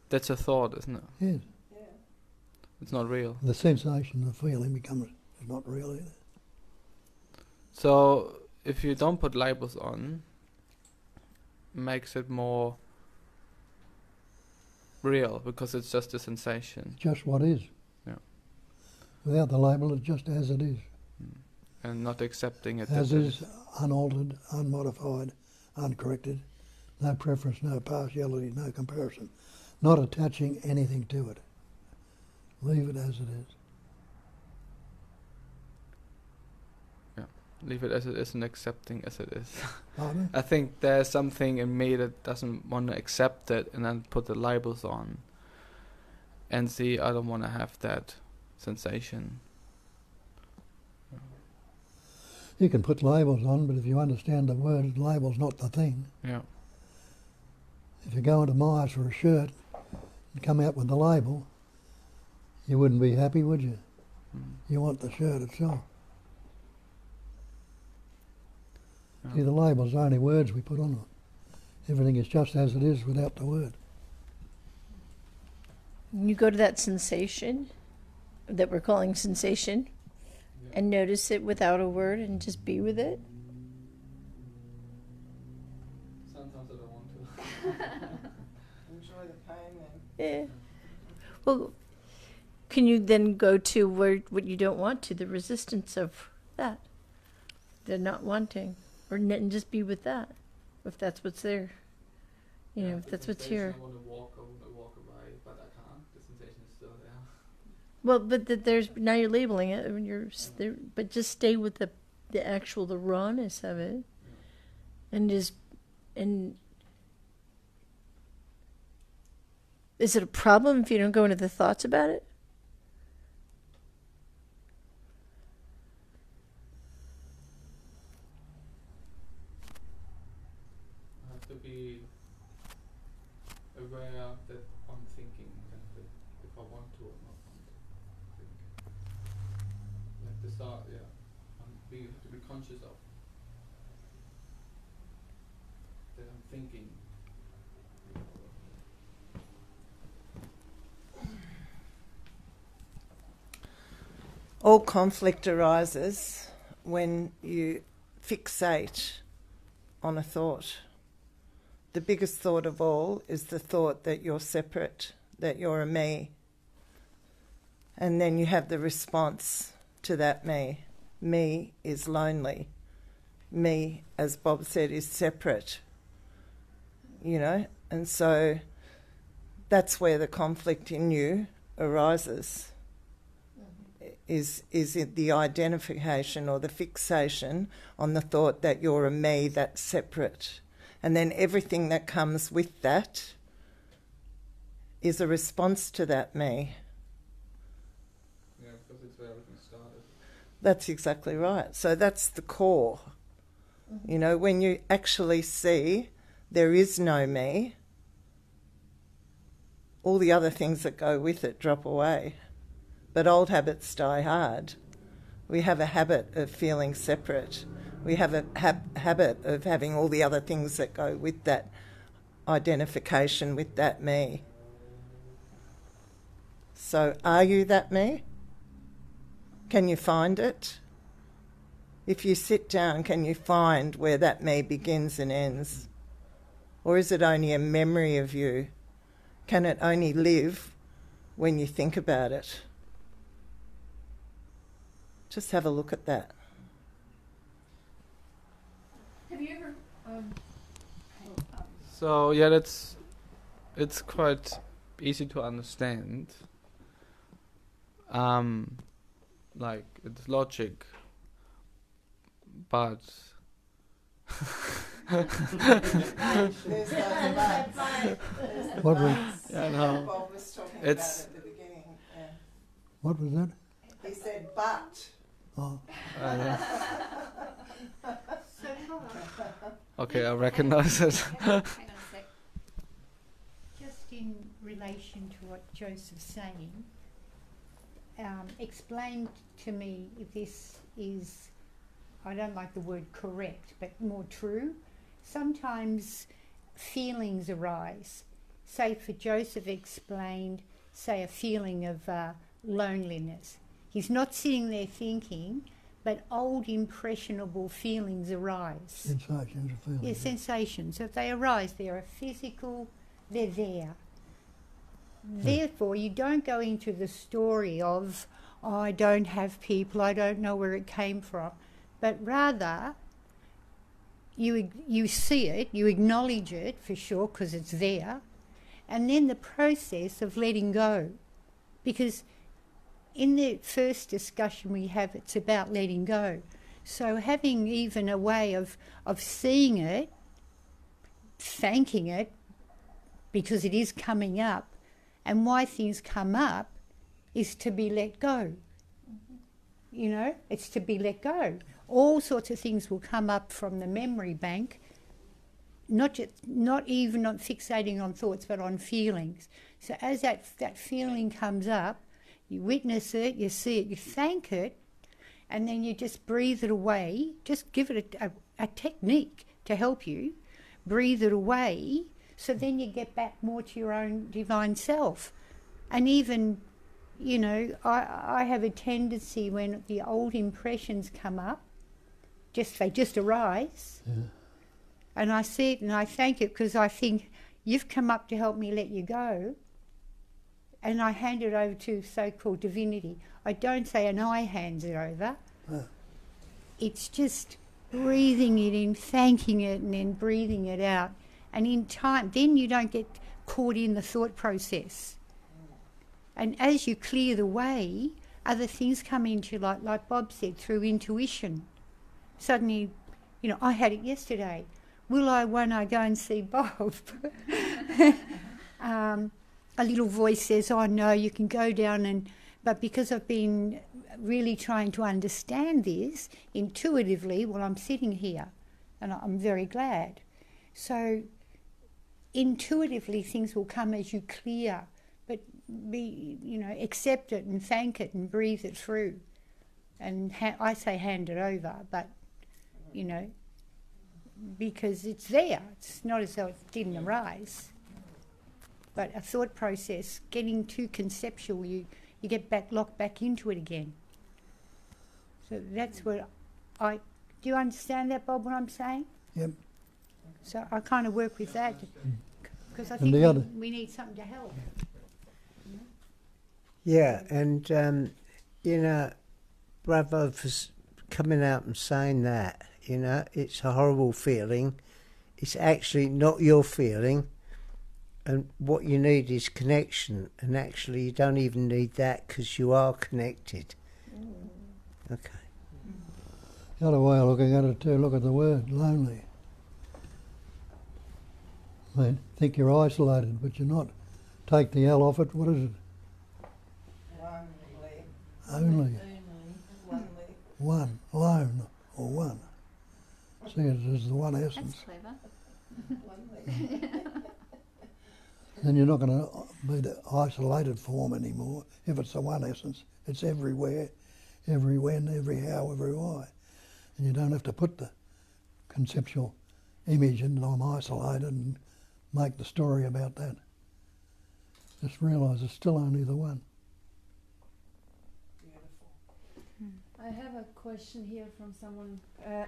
That's a thought, isn't it? Yes. It's not real. The sensation, the feeling becomes not real either. So if you don't put labels on, makes it more real because it's just a sensation. It's just what is. Yeah. Without the label, it's just as it is. And not accepting it. As that it is, unaltered, unmodified, uncorrected, no preference, no partiality, no comparison. Not attaching anything to it. Leave it as it is. Leave it as it is and accepting as it is. Pardon? I think there's something in me that doesn't want to accept it and then put the labels on and see I don't want to have that sensation. You can put labels on, but if you understand the word, label's not the thing. Yeah. If you go into Myers for a shirt and come out with the label, you wouldn't be happy, would you? You want the shirt itself. Yeah. See, the label's only words we put on it. Everything is just as it is without the word. You go to that sensation that we're calling sensation and notice it without a word and just be with it. Sometimes I don't want to. Enjoy the pain Yeah. then. Well, can you then go to what you don't want to, the resistance of that, the not wanting, and just be with that, if that's what's there. You know, if that's what's here. I want to walk away, but I can't. The sensation is still there. Well, but there's now you're labeling it, and you're there, but just stay with the rawness of it, and is it a problem if you don't go into the thoughts about it? I have to be aware that I'm thinking and if I want to or not want to think. Like the start, we have to be conscious of that I'm thinking. All conflict arises when you fixate on a thought. The biggest thought of all is the thought that you're separate, that you're a me. And then you have the response to that me. Me is lonely. Me, as Bob said, is separate. You know? And so that's where the conflict in you arises. Is it the identification or the fixation on the thought that you're a me that's separate. And then everything that comes with that is a response to that me. Yeah, because it's where everything started. That's exactly right. So that's the core. You know, when you actually see there is no me, all the other things that go with it drop away. But old habits die hard. We have a habit of feeling separate. We have a habit of having all the other things that go with that identification with that me. So are you that me? Can you find it? If you sit down, can you find where that me begins and ends? Or is it only a memory of you? Can it only live when you think about it? Just have a look at that. Have you ever? So yeah, it's quite easy to understand. Like it's logic, but What was, yeah, no, Bob was talking It's- about at the beginning. Yeah. what was that? He said, but. Oh, okay, I recognize it. Hang on a sec. Just in relation to what Joseph's saying, explain to me if this is, I don't like the word correct, but more true. Sometimes feelings arise. Say for Joseph explained, say a feeling of loneliness. He's not sitting there thinking, but old impressionable feelings arise. sensations of feeling. Yeah, sensations. If they arise, they're physical, they're there. Therefore, you don't go into the story of, oh, I don't have people, I don't know where it came from, but rather you see it, you acknowledge it for sure because it's there, and then the process of letting go. Because in the first discussion we have, it's about letting go. So having even a way of seeing it, thanking it, because it is coming up, and why things come up is to be let go. You know, it's to be let go. All sorts of things will come up from the memory bank, not even on fixating on thoughts, but on feelings. So as that feeling comes up, you witness it, you see it, you thank it, and then you just breathe it away. Just give it a technique to help you. Breathe it away, so then you get back more to your own divine self. And even, you know, I have a tendency when the old impressions come up, they just arise, Yeah. and I see it and I thank it because I think, you've come up to help me let you go, and I hand it over to so-called divinity. I don't say, and I hands it over. Ah. It's just breathing it in, thanking it, and then breathing it out. And in time, then you don't get caught in the thought process. And as you clear the way, other things come into you, like Bob said, through intuition. Suddenly, you know, I had it yesterday. Will I, when I go and see Bob? A little voice says, oh no, you can go down but because I've been really trying to understand this intuitively while I'm sitting here, and I'm very glad. So intuitively things will come as you clear, but accept it and thank it and breathe it through. And I say hand it over, but, you know, because it's there. It's not as though it didn't arise. But a thought process, getting too conceptual, you get locked back into it again. So that's what do you understand that, Bob, what I'm saying? Yep. So I kind of work with that, because I And think we need something to help. Yeah, and, bravo for coming out and saying that, it's a horrible feeling. It's actually not your feeling, and what you need is connection, and actually you don't even need that because you are connected. Okay. The other way of looking at it too, look at the word, lonely. I mean, think you're isolated, but you're not. Take the L off it, what is it? Only. One, alone, or one. See it as the one That's essence. clever. Then you're not going to be the isolated form anymore. If it's the one essence, it's everywhere, every when, every how, every why. And you don't have to put the conceptual image in, I'm isolated, and make the story about that. Just realise it's still only the one. a question here from someone.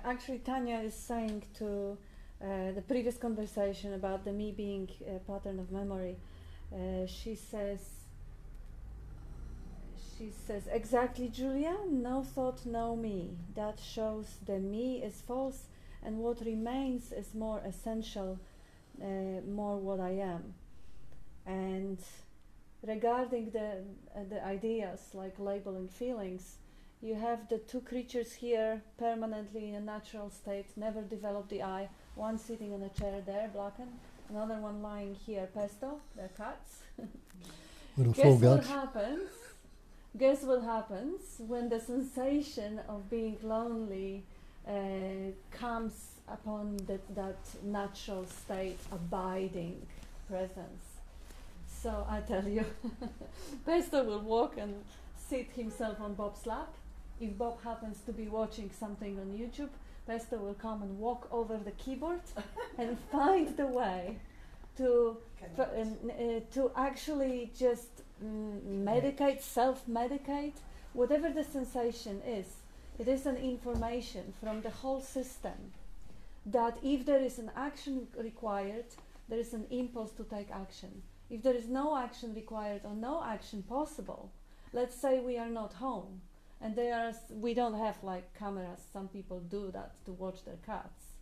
Actually, Tanya is saying to the previous conversation about the me being a pattern of memory. She says, exactly, Julia, no thought, no me. That shows the me is false, and what remains is more essential, more what I am. And regarding the ideas like labeling feelings, you have the two creatures here permanently in a natural state, never develop the I, one sitting in a chair there, blackened, another one lying here, pesto, they're cats. With a full guts. Guess what happens when the sensation of being lonely comes upon that natural state, abiding presence. So I tell you, Pesto will walk and sit himself on Bob's lap. If Bob happens to be watching something on YouTube, Pesto will come and walk over the keyboard and find the way to actually just medicate, self-medicate, whatever the sensation is. It is an information from the whole system that if there is an action required, there is an impulse to take action. If there is no action required or no action possible, let's say we are not home, and we don't have like cameras, some people do that to watch their cats.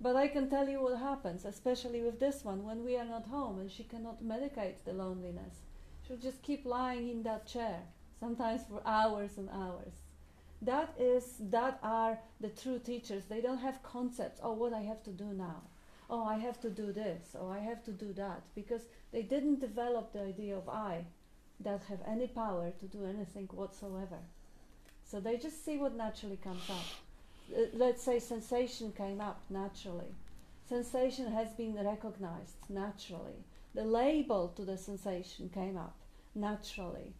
But I can tell you what happens, especially with this one, when we are not home and she cannot medicate the loneliness. She'll just keep lying in that chair, sometimes for hours and hours. That are the true teachers. They don't have concepts, oh, what I have to do now. Oh, I have to do this, or I have to do that, because they didn't develop the idea of I that have any power to do anything whatsoever. So they just see what naturally comes up. Let's say sensation came up naturally. Sensation has been recognized naturally. The label to the sensation came up naturally.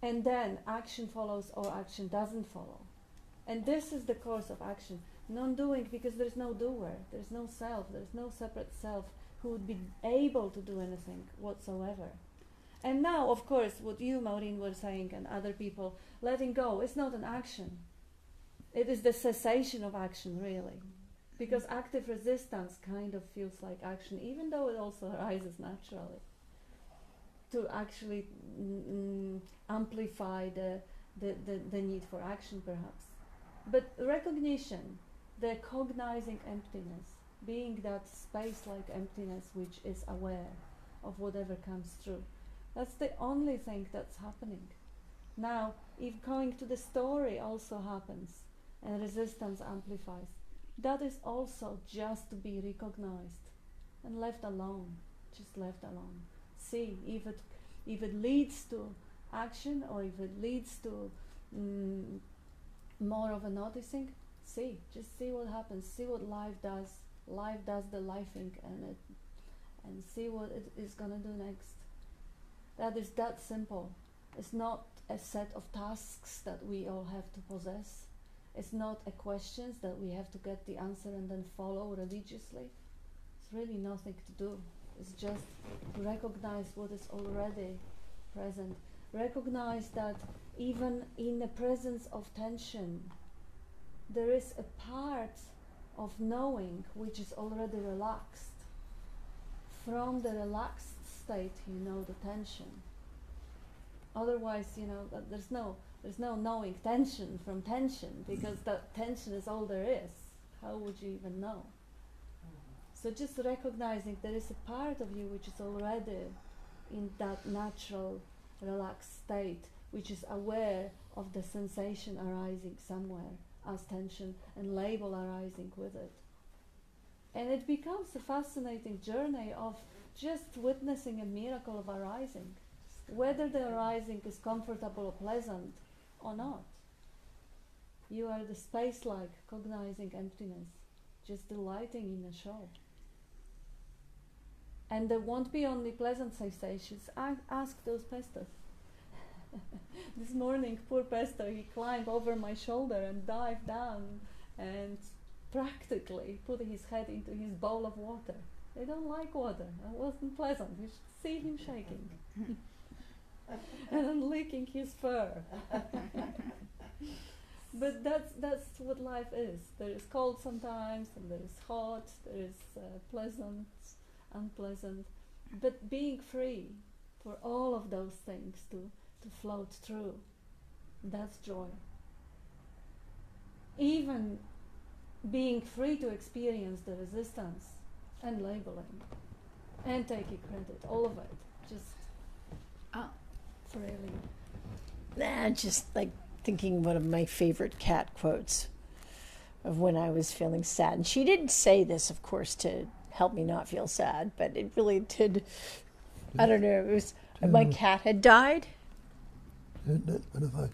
And then action follows or action doesn't follow. And this is the course of action. Non-doing, because there's no doer, there's no self, there's no separate self who would be able to do anything whatsoever. And now, of course, what you, Maureen, were saying, and other people, letting go is not an action. It is the cessation of action, really. Because active resistance kind of feels like action, even though it also arises naturally. To actually amplify the need for action, perhaps. But recognition, the cognizing emptiness, being that space-like emptiness which is aware of whatever comes through. That's the only thing that's happening. Now, if going to the story also happens and resistance amplifies, that is also just to be recognized and left alone, just left alone. See if it leads to action or if it leads to more of a noticing. Just see what happens. See what life does. Life does the lifing, and see what it is gonna do next. That is that simple. It's not a set of tasks that we all have to possess. It's not a questions that we have to get the answer and then follow religiously. It's really nothing to do. It's just to recognize what is already present. Recognize that even in the presence of tension, there is a part of knowing which is already relaxed. From the relaxed state, you know the tension. Otherwise, there's no knowing tension from tension, because that tension is all there is. How would you even know? So just recognizing there is a part of you which is already in that natural, relaxed state, which is aware of the sensation arising somewhere as tension and label arising with it. And it becomes a fascinating journey of just witnessing a miracle of arising, whether the arising is comfortable or pleasant or not. You are the space-like, cognizing emptiness, just delighting in a show. And there won't be only pleasant sensations. Ask those pestos. This morning, poor Pesto, he climbed over my shoulder and dived down and practically put his head into his bowl of water. They don't like water. It wasn't pleasant. You should see him shaking. And then licking his fur. But that's what life is. There is cold sometimes, and there is hot. There is pleasant, unpleasant. But being free for all of those things to float through, that's joy. Even being free to experience the resistance and labeling and taking credit, all of it, just freely. Just like thinking one of my favorite cat quotes of when I was feeling sad. And she didn't say this, of course, to help me not feel sad, but it really did. I don't know. It was my cat had died. But if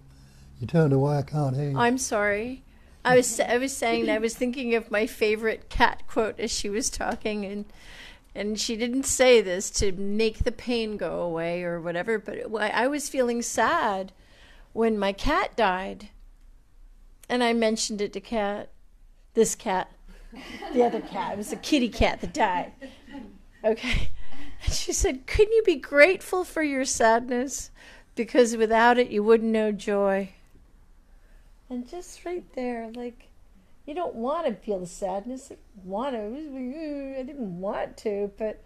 you turned away, I can't hear you. I'm sorry. I was saying I was thinking of my favorite cat quote as she was talking, and she didn't say this to make the pain go away or whatever, but I was feeling sad when my cat died, and I mentioned it to this cat, the other cat. It was a kitty cat that died. Okay. And she said, couldn't you be grateful for your sadness? Because without it, you wouldn't know joy. And just right there, like, you don't want to feel the sadness. I didn't want to, but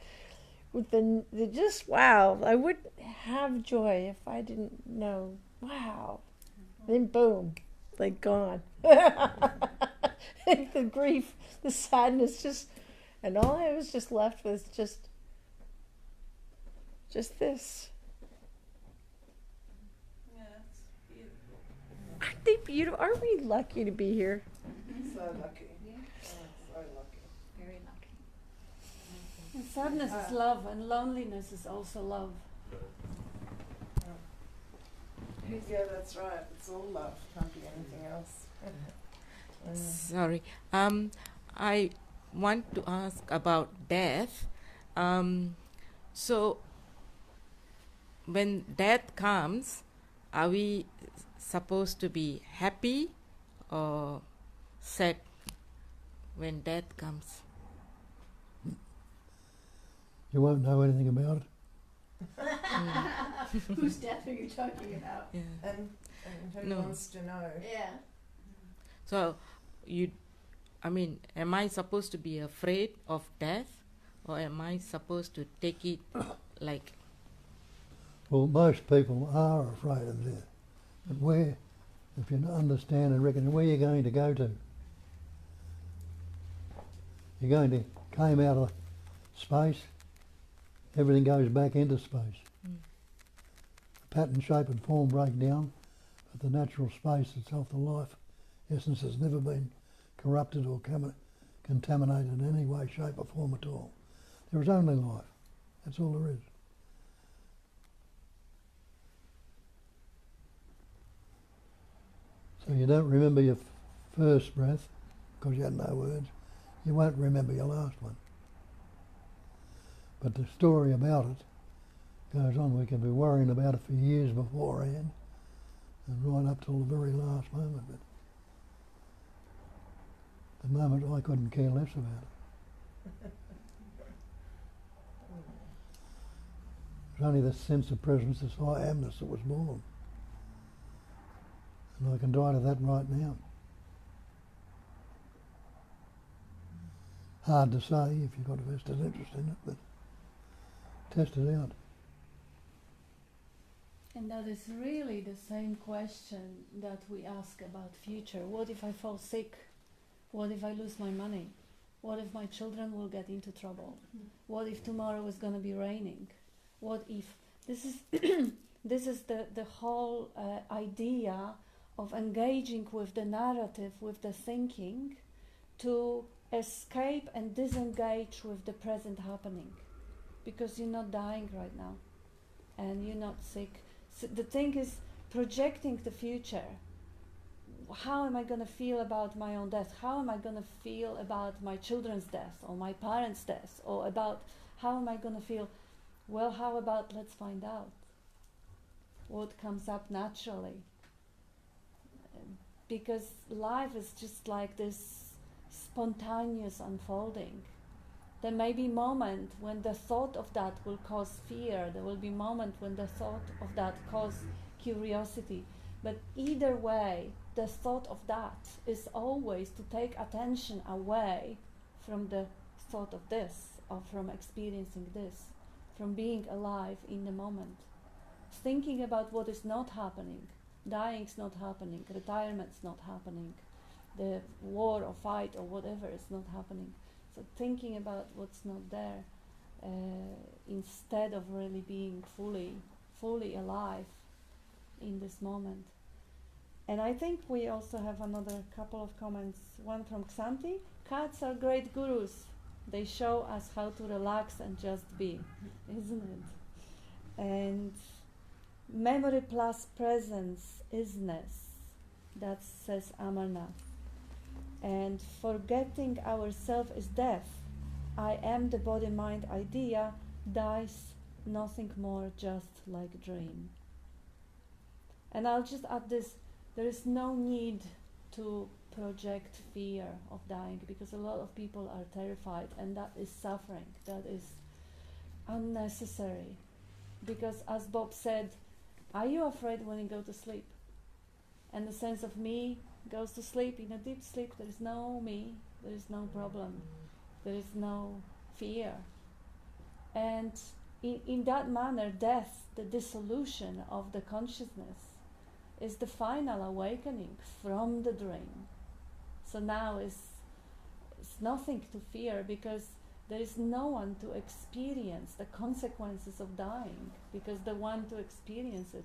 with the just, wow, I wouldn't have joy if I didn't know, wow. And then boom, like gone. The grief, the sadness, just, and all I was just left with just this. Aren't they beautiful? Aren't we lucky to be here? So lucky. Yeah. So lucky. Very lucky. And sadness is love, and loneliness is also love. Yeah, that's right. It's all love. Can't be anything else. Sorry. I want to ask about death. So, when death comes, are we supposed to be happy or sad when death comes? You won't know anything about it. Whose death are you talking about? Yeah. And who No. wants to know? Yeah. So, am I supposed to be afraid of death, or am I supposed to take it like? Well, most people are afraid of death. But where, if you understand and reckon, where you're going to go to? You're going to came out of space, everything goes back into space. The pattern, shape and form break down, but the natural space itself, the life essence, has never been corrupted or contaminated in any way, shape or form at all. There is only life. That's all there is. So you don't remember your first breath because you had no words. You won't remember your last one. But the story about it goes on. We can be worrying about it for years beforehand and right up till the very last moment. But the moment I couldn't care less about it. It was only the sense of presence, this high amness that was born. And I can die to that right now. Hard to say if you've got a vested interest in it, but test it out. And that is really the same question that we ask about future. What if I fall sick? What if I lose my money? What if my children will get into trouble? What if tomorrow is going to be raining? What if? This is this is the whole idea of engaging with the narrative, with the thinking, to escape and disengage with the present happening, because you're not dying right now and you're not sick. So the thing is projecting the future. How am I going to feel about my own death? How am I going to feel about my children's death or my parents' death? Or about how am I going to feel? Well, how about let's find out what comes up naturally. Because life is just like this spontaneous unfolding. There may be a moment when the thought of that will cause fear. There will be a moment when the thought of that cause curiosity. But either way, the thought of that is always to take attention away from the thought of this, or from experiencing this, from being alive in the moment. Thinking about what is not happening, dying's not happening, retirement's not happening, the war or fight or whatever is not happening. So thinking about what's not there, instead of really being fully alive in this moment. And I think we also have another couple of comments. One from Xanti. Cats are great gurus. They show us how to relax and just be, isn't it? And memory plus presence, isness. That says Amarnath. And forgetting ourself is death. I am the body-mind idea, dies, nothing more, just like dream. And I'll just add this, there is no need to project fear of dying, because a lot of people are terrified, and that is suffering, that is unnecessary. Because as Bob said, are you afraid when you go to sleep? And the sense of me goes to sleep, in a deep sleep, there is no me, there is no problem, there is no fear. And in that manner, death, the dissolution of the consciousness, is the final awakening from the dream. So now it's nothing to fear, because there is no one to experience the consequences of dying, because the one to experience it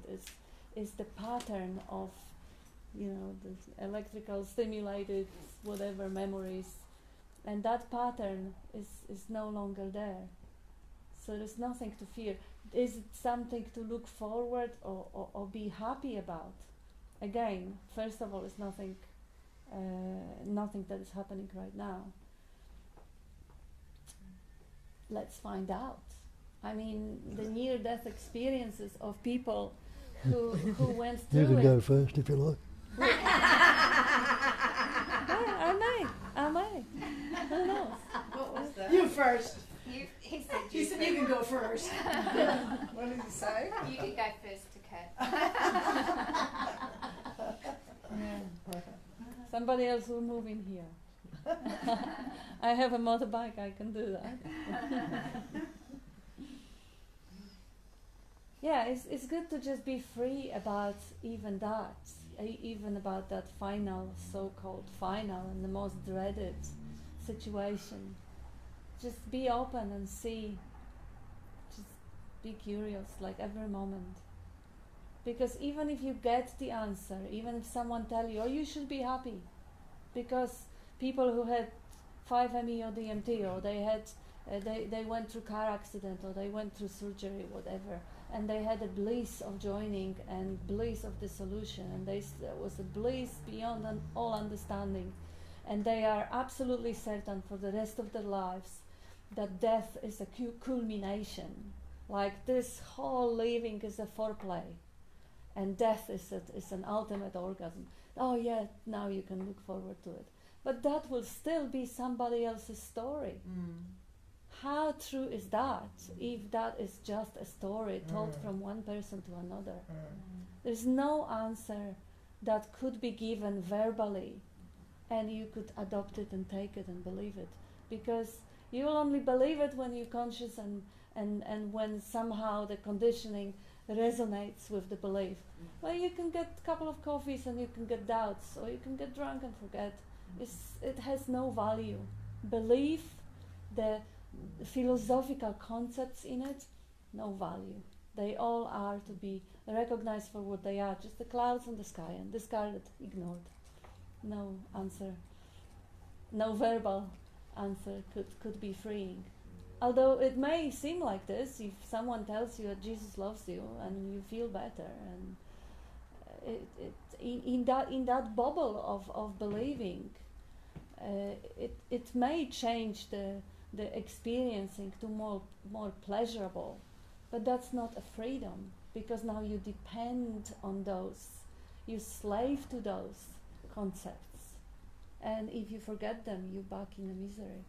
is the pattern of, you know, the electrical stimulated whatever memories, and that pattern is no longer there. So there's nothing to fear. Is it something to look forward or be happy about? Again, first of all, it's nothing that is happening right now. Let's find out. I mean, the near-death experiences of people who went through it. You can go first if you like. I may. Who knows? What was that? You first. He said He said you can go first. What did he say? You can go first to Kat. Somebody else will move in here. I have a motorbike, I can do that. Yeah, it's good to just be free about even that, even about that final, so-called final and the most dreaded situation. Just be open and see. Just be curious, like every moment. Because even if you get the answer, even if someone tell you, oh, you should be happy, because people who had 5-ME or DMT, or they had, they went through car accident, or they went through surgery, whatever, and they had a bliss of joining and bliss of dissolution, and there was a bliss beyond all understanding, and they are absolutely certain for the rest of their lives that death is a culmination, like this whole living is a foreplay, and death is an ultimate orgasm. Oh yeah, now you can look forward to it. But that will still be somebody else's story. How true is that, if that is just a story told from one person to another? There's no answer that could be given verbally, and you could adopt it and take it and believe it. Because you will only believe it when you're conscious and when somehow the conditioning resonates with the belief. Well, you can get a couple of coffees and you can get doubts, or you can get drunk and forget. It has no value. Belief, the philosophical concepts in it, no value. They all are to be recognized for what they are, just the clouds in the sky, and discarded, ignored. No answer, no verbal answer could be freeing. Although it may seem like this, if someone tells you that Jesus loves you and you feel better, and in that bubble of believing, it may change the experiencing to more pleasurable, but that's not a freedom, because now you depend on those, you slave to those concepts, and if you forget them, you're back in the misery.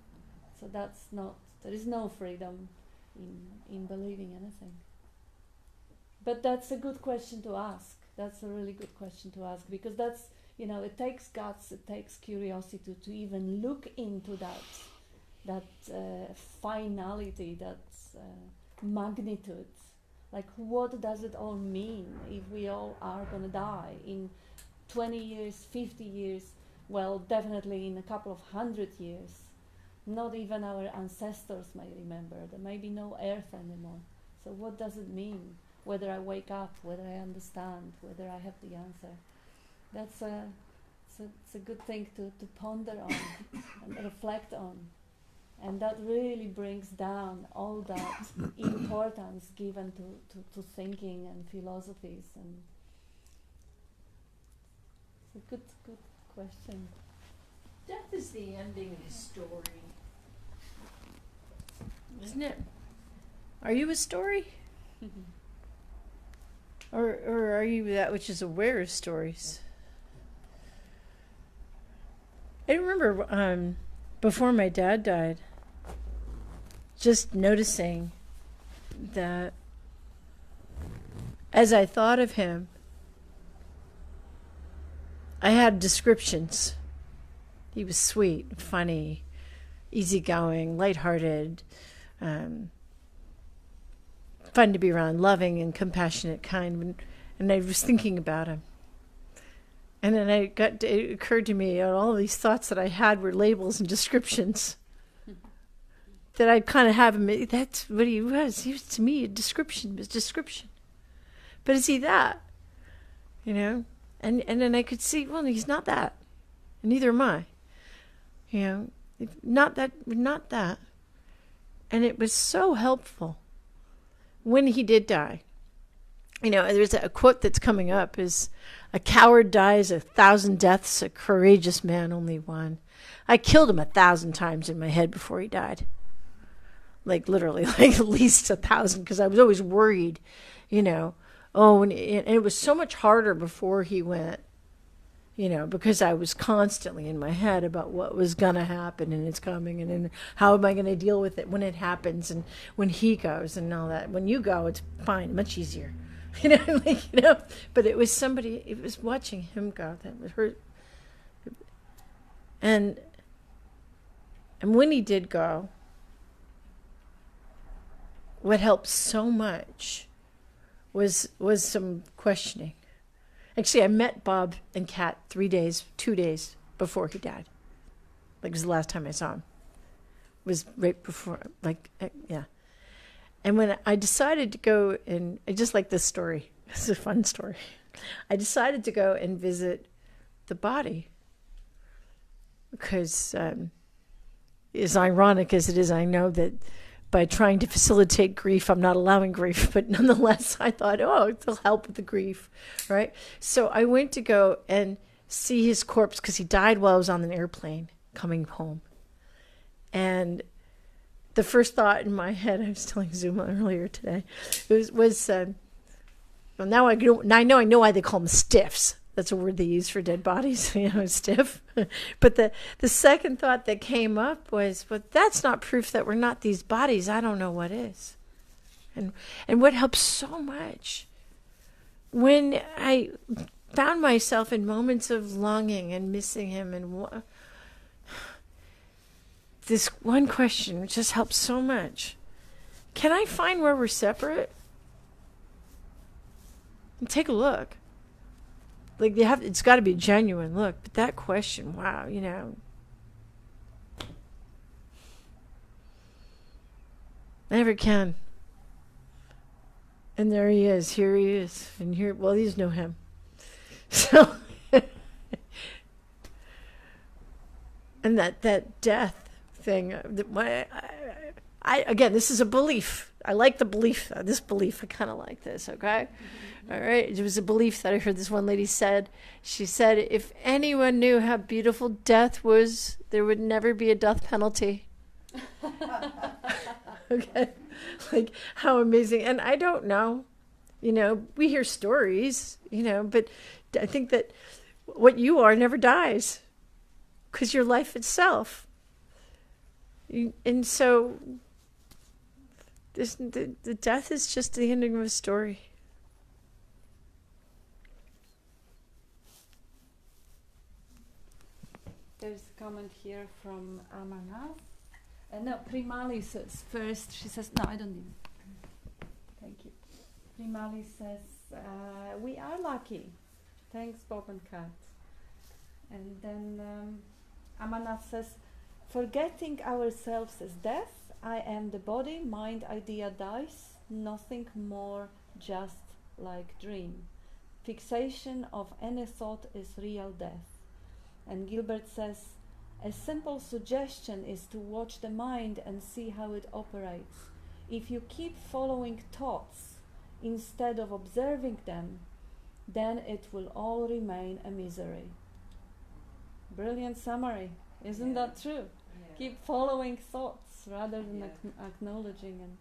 So there is no freedom in believing anything. But that's a good question to ask. That's a really good question to ask, because that's, it takes guts, it takes curiosity to even look into that finality, that magnitude. Like, what does it all mean if we all are going to die in 20 years, 50 years, well, definitely in a couple of 100 years? Not even our ancestors may remember. There may be no earth anymore. So what does it mean? Whether I wake up, whether I understand, whether I have the answer. That's it's a good thing to ponder on and reflect on. And that really brings down all that importance given to thinking and philosophies. And it's a good question. Death is the ending of the story, isn't it? Are you a story? Or are you that which is aware of stories? I remember before my dad died, just noticing that as I thought of him, I had descriptions. He was sweet, funny, easygoing, lighthearted, fun to be around, loving and compassionate, kind. And I was thinking about him. And then it occurred to me, all these thoughts that I had were labels and descriptions. That I kind of have him, that's what he was. He was, to me, a description. It was description. But is he that? And then I could see, well, he's not that. And neither am I. Not that. And it was so helpful when he did die. There's a quote that's coming up is, "A coward dies 1,000 deaths, a courageous man only one." I killed him 1,000 times in my head before he died. Like literally, like at least 1,000, because I was always worried, and it was so much harder before he went, because I was constantly in my head about what was going to happen, and it's coming, and then how am I going to deal with it when it happens, and when he goes and all that. When you go, it's fine, much easier. But it was watching him go that was hurt. And when he did go, what helped so much was some questioning. Actually, I met Bob and Kat 2 days before he died. Like, it was the last time I saw him. It was right before, yeah. And when I decided to go, and I just like this story. It's a fun story. I decided to go and visit the body because, as ironic as it is, I know that by trying to facilitate grief, I'm not allowing grief, but nonetheless, I thought, it'll help with the grief, right? So I went to go and see his corpse because he died while I was on an airplane coming home. And the first thought in my head, I was telling Zuma earlier today, was now I know why they call them stiffs. That's a word they use for dead bodies, stiff. But the second thought that came up was, but that's not proof that we're not these bodies. I don't know what is. And what helps so much when I found myself in moments of longing and missing him, and this one question just helps so much. Can I find where we're separate? And take a look. Like, it's got to be a genuine look. But that question, wow, I never can. And there he is. Here he is. And here, well, these know him. So, and that death thing, again, this is a belief. I like the belief, this belief. I kind of like this, okay? All right. It was a belief that I heard this one lady said. She said, if anyone knew how beautiful death was, there would never be a death penalty. Okay. Like, how amazing. And I don't know, we hear stories, but I think that what you are never dies because you're life itself. And so the death is just the ending of a story. There's a comment here from Amarnath. No, Primali says first. She says, no, I don't need it. Thank you. Primali says, we are lucky. Thanks, Bob and Kat. And then Amarnath says, forgetting ourselves as death, I am the body, mind, idea dies, nothing more, just like dream. Fixation of any thought is real death. And Gilbert says, a simple suggestion is to watch the mind and see how it operates. If you keep following thoughts instead of observing them, then it will all remain a misery. Brilliant summary. Isn't that true? Yeah. Keep following thoughts rather than acknowledging them.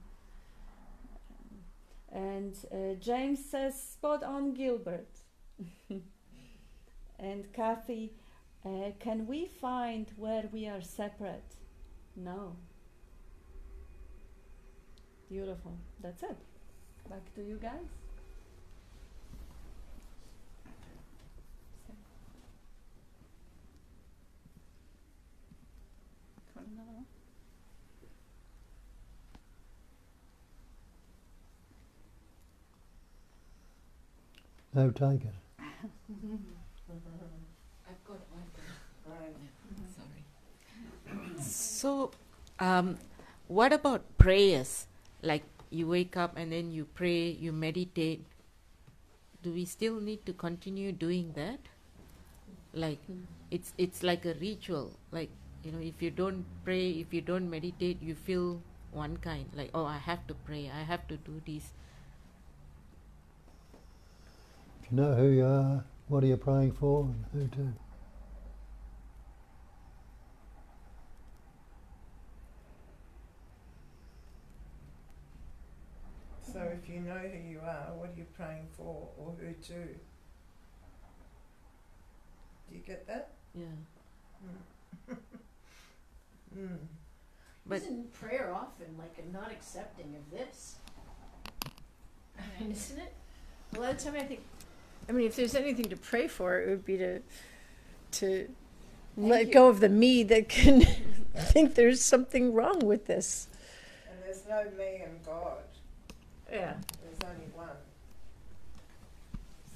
And James says, spot on, Gilbert. And Kathy, can we find where we are separate? No. Beautiful. That's it. Back to you guys. For another one. No, take it. I've got one. Sorry. So, what about prayers? Like you wake up and then you pray, you meditate. Do we still need to continue doing that? Like it's like a ritual. Like, you know, if you don't pray, if you don't meditate, you feel one kind. Like, oh, I have to pray, I have to do this. Do you know who you are? What are you praying for? And who to? So if you know who you are, what are you praying for or who to? Do you get that? Yeah. But isn't prayer often like a not accepting of this? I mean, isn't it? A lot of time I mean, if there's anything to pray for, it would be to let go of the me that can think there's something wrong with this. And there's no me and God. Yeah. There's only one.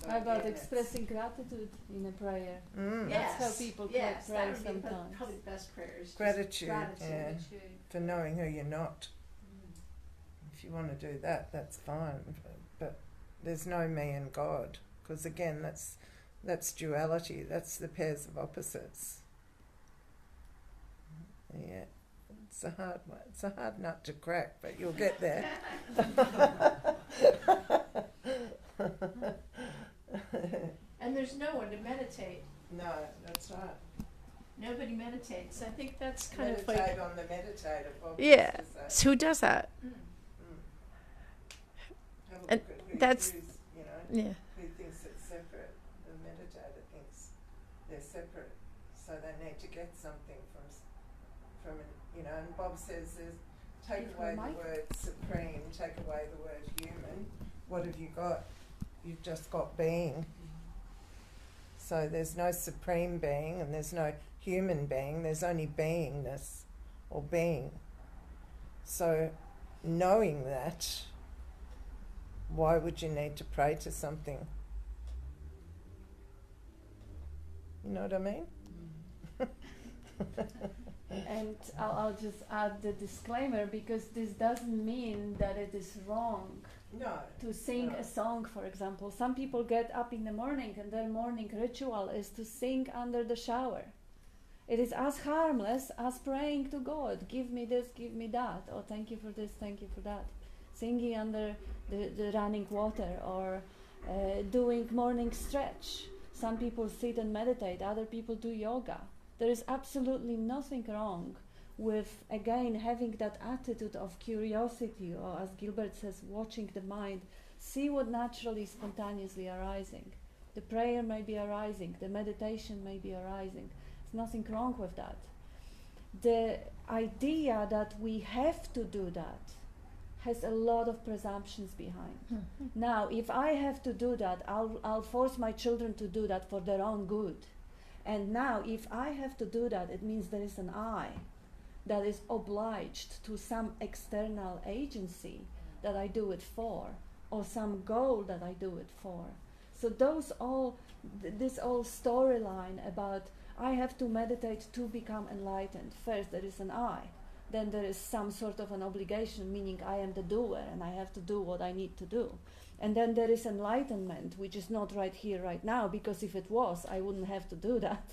So How about expressing gratitude in a prayer? Yes. That's how people pray sometimes. Probably the best prayers. Gratitude, Gratitude. yeah, for knowing who you're not. If you want to do that, that's fine. But there's no me and God, because again, that's duality. That's the pairs of opposites. Yeah. It's a hard one. It's a hard nut to crack, but you'll get there. And there's no one to meditate. No, that's right. Nobody meditates. I think that's kind of Meditate like on the meditator. Bob yeah. used to say. So who does that? Have a And look at who that's who's, you know, yeah. who thinks it's separate. The meditator thinks they're separate, so they need to get something from it, you know. And Bob says, take away the word supreme, take away the word human. What have you got? You've just got being. So there's no supreme being and there's no human being. There's only beingness or being. So knowing that, why would you need to pray to something? You know what I mean? And I'll just add the disclaimer, because this doesn't mean that it is wrong to sing a song, for example. Some people get up in the morning and their morning ritual is to sing under the shower. It is as harmless as praying to God, give me this, give me that, or thank you for this, thank you for that. Singing under the running water, or doing morning stretch. Some people sit and meditate, other people do yoga. There is absolutely nothing wrong with, again, having that attitude of curiosity, or as Gilbert says, watching the mind, see what naturally, spontaneously arising. The prayer may be arising, the meditation may be arising. There's nothing wrong with that. The idea that we have to do that has a lot of presumptions behind. Now, if I have to do that, I'll force my children to do that for their own good. And now, if I have to do that, it means there is an I that is obliged to some external agency that I do it for, or some goal that I do it for. So those all, this whole storyline about I have to meditate to become enlightened. First there is an I, then there is some sort of an obligation, meaning I am the doer and I have to do what I need to do. And then there is enlightenment, which is not right here, right now, because if it was, I wouldn't have to do that.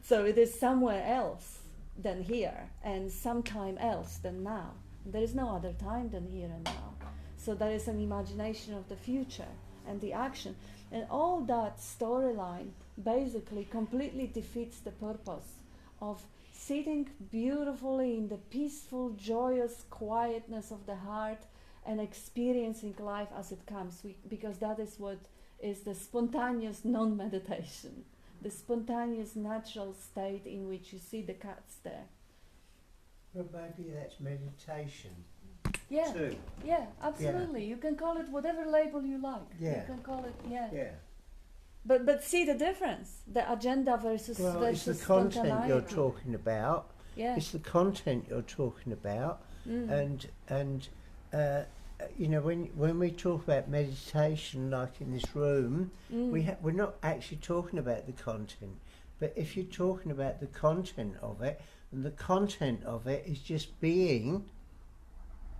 So it is somewhere else than here, and sometime else than now. There is no other time than here and now. So there is an imagination of the future and the action. And all that storyline basically completely defeats the purpose of sitting beautifully in the peaceful, joyous quietness of the heart and experiencing life as it comes, because that is what is the spontaneous non-meditation, the spontaneous natural state in which you see the cats there. Well, maybe that's meditation. Yeah, too. yeah, absolutely. Yeah. You can call it whatever label you like. Yeah. You can call it, yeah. Yeah. But see the difference, the agenda versus it's the content you're talking about. Yeah. It's the content you're talking about, and you know, when we talk about meditation, like in this room, we're not actually talking about the content. But if you're talking about the content of it, and the content of it is just being,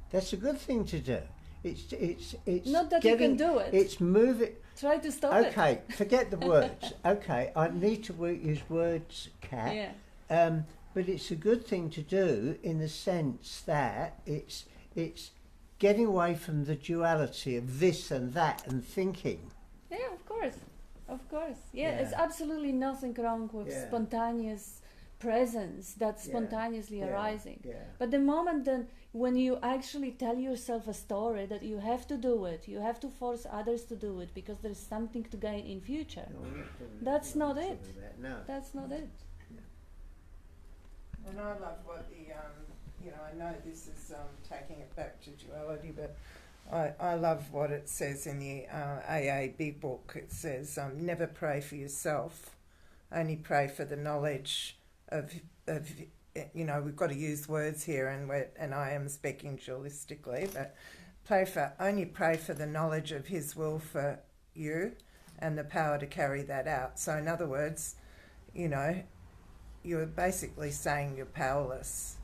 that's a good thing to do. It's not that you can do it. It's moving. Try to stop it. Okay, forget the words. Okay, I need to use words, Kat. Yeah. But it's a good thing to do in the sense that it's getting away from the duality of this and that and thinking. Yeah, of course. Yeah, it's absolutely nothing wrong with spontaneous presence that's spontaneously arising. Yeah. But the moment then when you actually tell yourself a story that you have to do it, you have to force others to do it because there's something to gain in future. That's not it. That's not it. And I love what the, you know, I know this is taking it back to duality, but I love what it says in the AA Big Book. It says, never pray for yourself, only pray for the knowledge of you know, we've got to use words here, and I am speaking dualistically, but only pray for the knowledge of His will for you and the power to carry that out. So in other words, you know, you're basically saying you're powerless,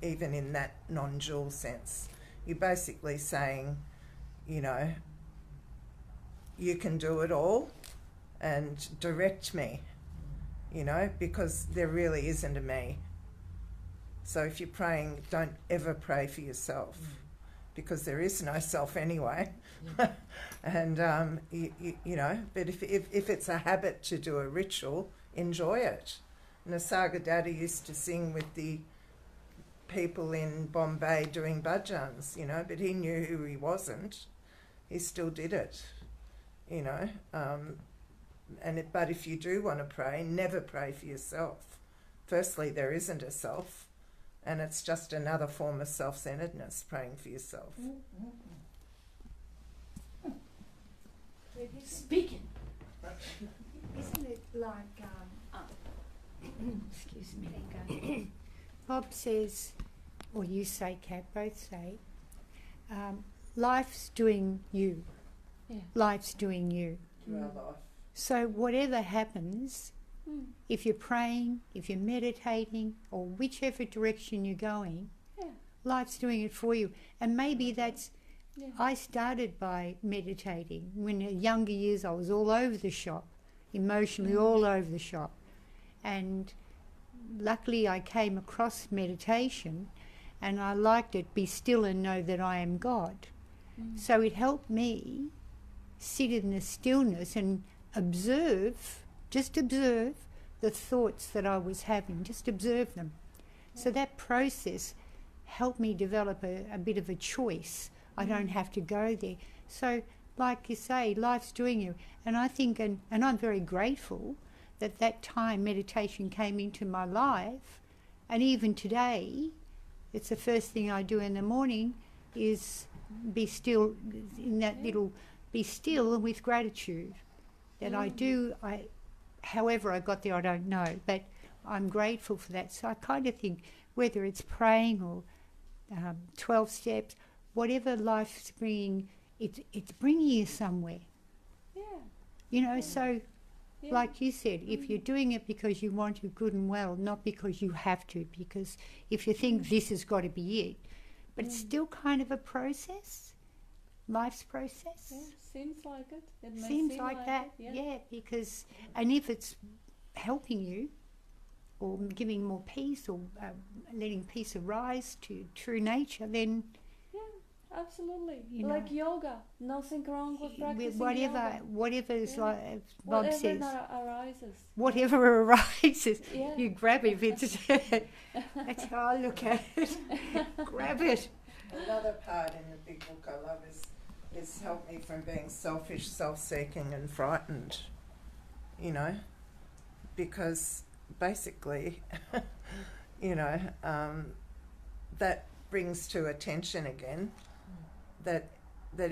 even in that non-dual sense. You're basically saying, you know, you can do it all and direct me, you know, because there really isn't a me. So if you're praying, don't ever pray for yourself, because there is no self anyway. Yeah. And, you know, but if it's a habit to do a ritual, enjoy it. Nisargadatta used to sing with the people in Bombay doing bhajans, you know, but he knew who he wasn't. He still did it, you know. But if you do want to pray, never pray for yourself. Firstly, there isn't a self, and it's just another form of self-centeredness, praying for yourself. Speaking. Isn't it like, excuse me, Bob says, or you say, Kat, both say, life's doing you. Yeah. Life's doing you. So whatever happens, if you're praying, if you're meditating, or whichever direction you're going, life's doing it for you. And maybe that's, I started by meditating. When in younger years I was all over the shop, emotionally all over the shop. And luckily I came across meditation and I liked it, be still and know that I am God. So it helped me sit in the stillness and observe, just observe the thoughts that I was having, just observe them. So that process helped me develop a bit of a choice. I don't have to go there. So like you say, life's doing you. And I think, and I'm very grateful that time meditation came into my life. And even today, it's the first thing I do in the morning is be still, in that little, be still with gratitude. That I however I got there, I don't know, but I'm grateful for that. So I kind of think whether it's praying or 12 steps, whatever life's bringing, it's bringing you somewhere. Yeah. You know, so Yeah. like you said, if you're doing it because you want to good and well, not because you have to, because if you think this has got to be it, but it's still kind of a process, life's process. Yeah, seems like it. It may Seems seem like that, it, yeah, because, and if it's helping you or giving more peace or letting peace arise to true nature, then Absolutely. You know. Like yoga. Nothing wrong with practicing whatever is Yeah. like Bob Whatever says, arises. whatever arises, Yeah. you grab it. If it's that's how I look at it. Grab it. Another part in the big book I love is help me from being selfish, self-seeking and frightened, you know, because basically, you know, that brings to attention again that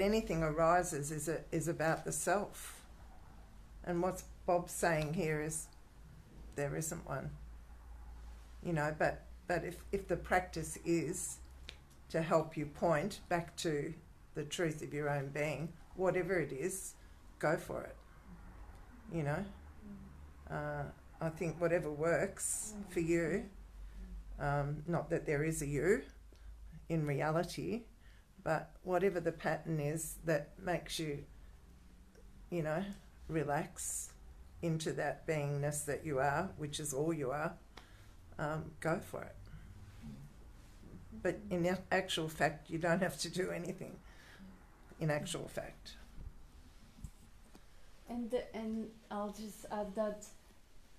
anything arises is about the self. And what Bob's saying here is there isn't one, you know, but if the practice is to help you point back to the truth of your own being, whatever it is, go for it, you know. I think whatever works for you, not that there is a you in reality, but whatever the pattern is that makes you, you know, relax into that beingness that you are, which is all you are, go for it. But in actual fact, you don't have to do anything, in actual fact. And I'll just add that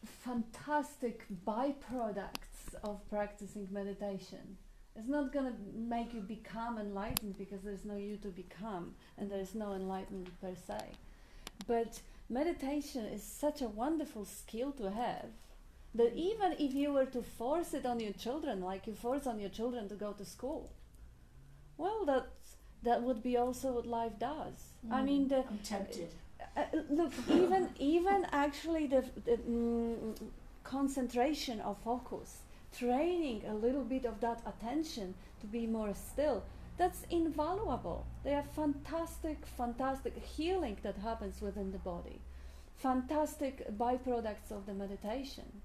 fantastic byproducts of practicing meditation. It's not going to make you become enlightened, because there's no you to become and there's no enlightenment per se. But meditation is such a wonderful skill to have that even if you were to force it on your children, like you force on your children to go to school, well, that would be also what life does. I mean, I'm tempted. Look, even actually the concentration of focus, training a little bit of that attention to be more still, that's invaluable. They are fantastic healing that happens within the body. Fantastic byproducts of the meditation.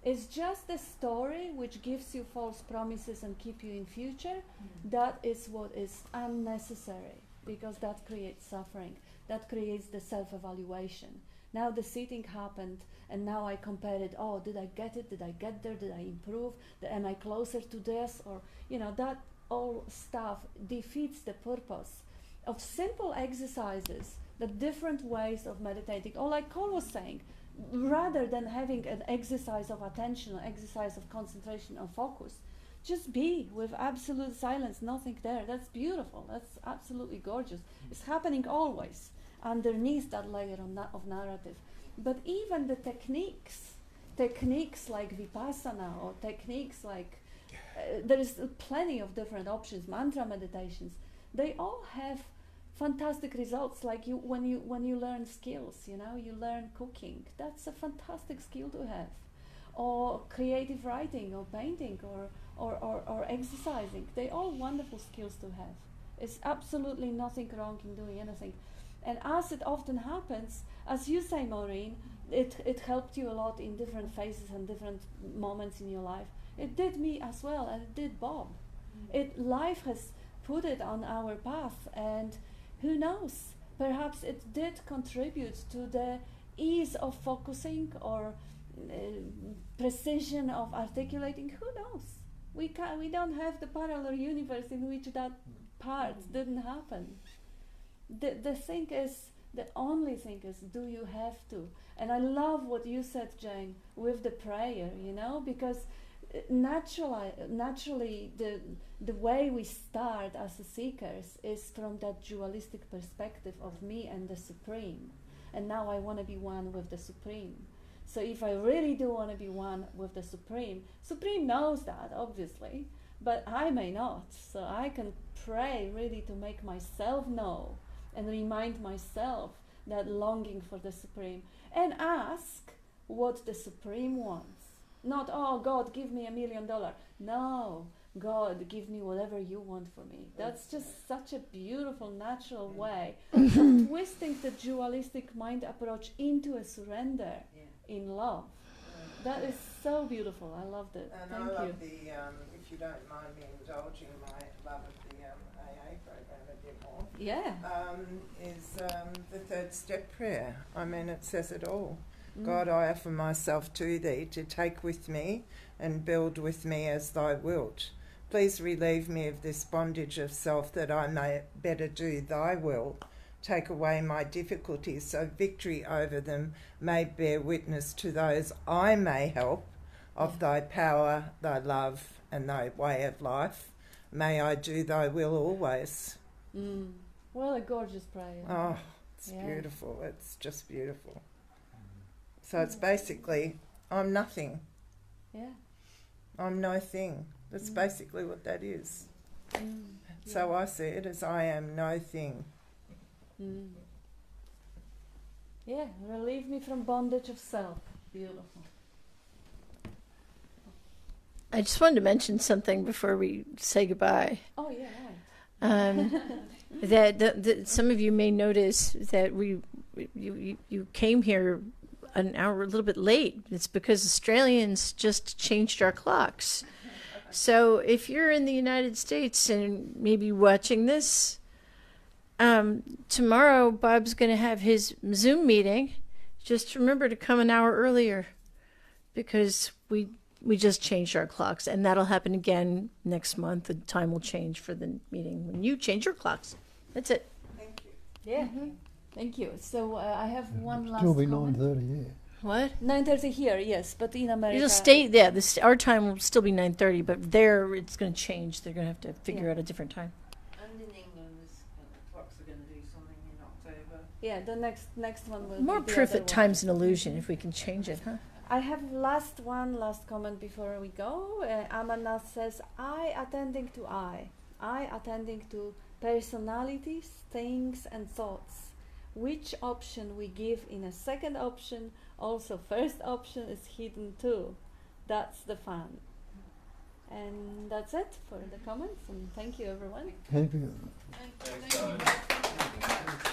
It's just the story which gives you false promises and keep you in future. That is what is unnecessary, because that creates suffering. That creates the self-evaluation. Now the sitting happened, and now I compare it. Oh, did I get it? Did I get there? Did I improve? Am I closer to this? Or, you know, that all stuff defeats the purpose of simple exercises, the different ways of meditating. Or like Cole was saying, rather than having an exercise of attention, or exercise of concentration or focus, just be with absolute silence, nothing there. That's beautiful. That's absolutely gorgeous. It's happening always underneath that layer of narrative. But even the techniques like Vipassana, or techniques like, there is plenty of different options, mantra meditations, they all have fantastic results. Like when you learn skills, you know, you learn cooking, that's a fantastic skill to have. Or creative writing, or painting, or exercising, they all wonderful skills to have. It's absolutely nothing wrong in doing anything. And as it often happens, as you say, Maureen, it helped you a lot in different phases and different moments in your life. It did me as well, and it did Bob. Life has put it on our path, and who knows, perhaps it did contribute to the ease of focusing, or precision of articulating. Who knows? We don't have the parallel universe in which that part didn't happen. The only thing is, do you have to? And I love what you said, Jane, with the prayer, you know, because naturally the way we start as seekers is from that dualistic perspective of me and the Supreme. And now I want to be one with the Supreme. So if I really do want to be one with the Supreme knows that, obviously, but I may not. So I can pray really to make myself know and remind myself that longing for the Supreme, and ask what the Supreme wants. Not, oh, God, give me $1 million. No, God, give me whatever you want for me. That's just such a beautiful, natural way of twisting the dualistic mind approach into a surrender in love. That is so beautiful. I loved it. And Thank I love you. the, if you don't mind me indulging my love of the AA program a bit more, Yeah. is the third step prayer. I mean, it says it all. God, I offer myself to thee to take with me and build with me as thy wilt. Please relieve me of this bondage of self that I may better do thy will. Take away my difficulties so victory over them may bear witness to those I may help of thy power, thy love and thy way of life. May I do thy will always. What a gorgeous prayer. Oh, it's beautiful. It's just beautiful. So it's basically, I'm nothing. Yeah. I'm no thing. That's basically what that is. So I see it as I am no thing. Yeah, relieve me from bondage of self. Beautiful. I just wanted to mention something before we say goodbye. Oh, yeah, right. That some of you may notice that you came here an hour a little bit late. It's because Australians just changed our clocks. So if you're in the United States and maybe watching this, tomorrow Bob's going to have his Zoom meeting. Just remember to come an hour earlier because we just changed our clocks, and that'll happen again next month. The time will change for the meeting when you change your clocks. That's it. Thank you. Yeah. Thank you. So I have one last Still be comment. 9:30, yeah. What? 9:30 here, yes, but in America. It'll stay there. Our time will still be 9:30, but there it's going to change. They're going to have to figure out a different time. And in England, the clocks are going to do something in October. Yeah, the next one will More be the proof other that one. time's an illusion if we can change it, huh? I have last comment before we go. Amarnath says, I attending to I attending to personalities, things and thoughts. Which option we give in a second option, also first option is hidden too. That's the fun. And that's it for the comments, and thank you everyone. Thank you. Thank you.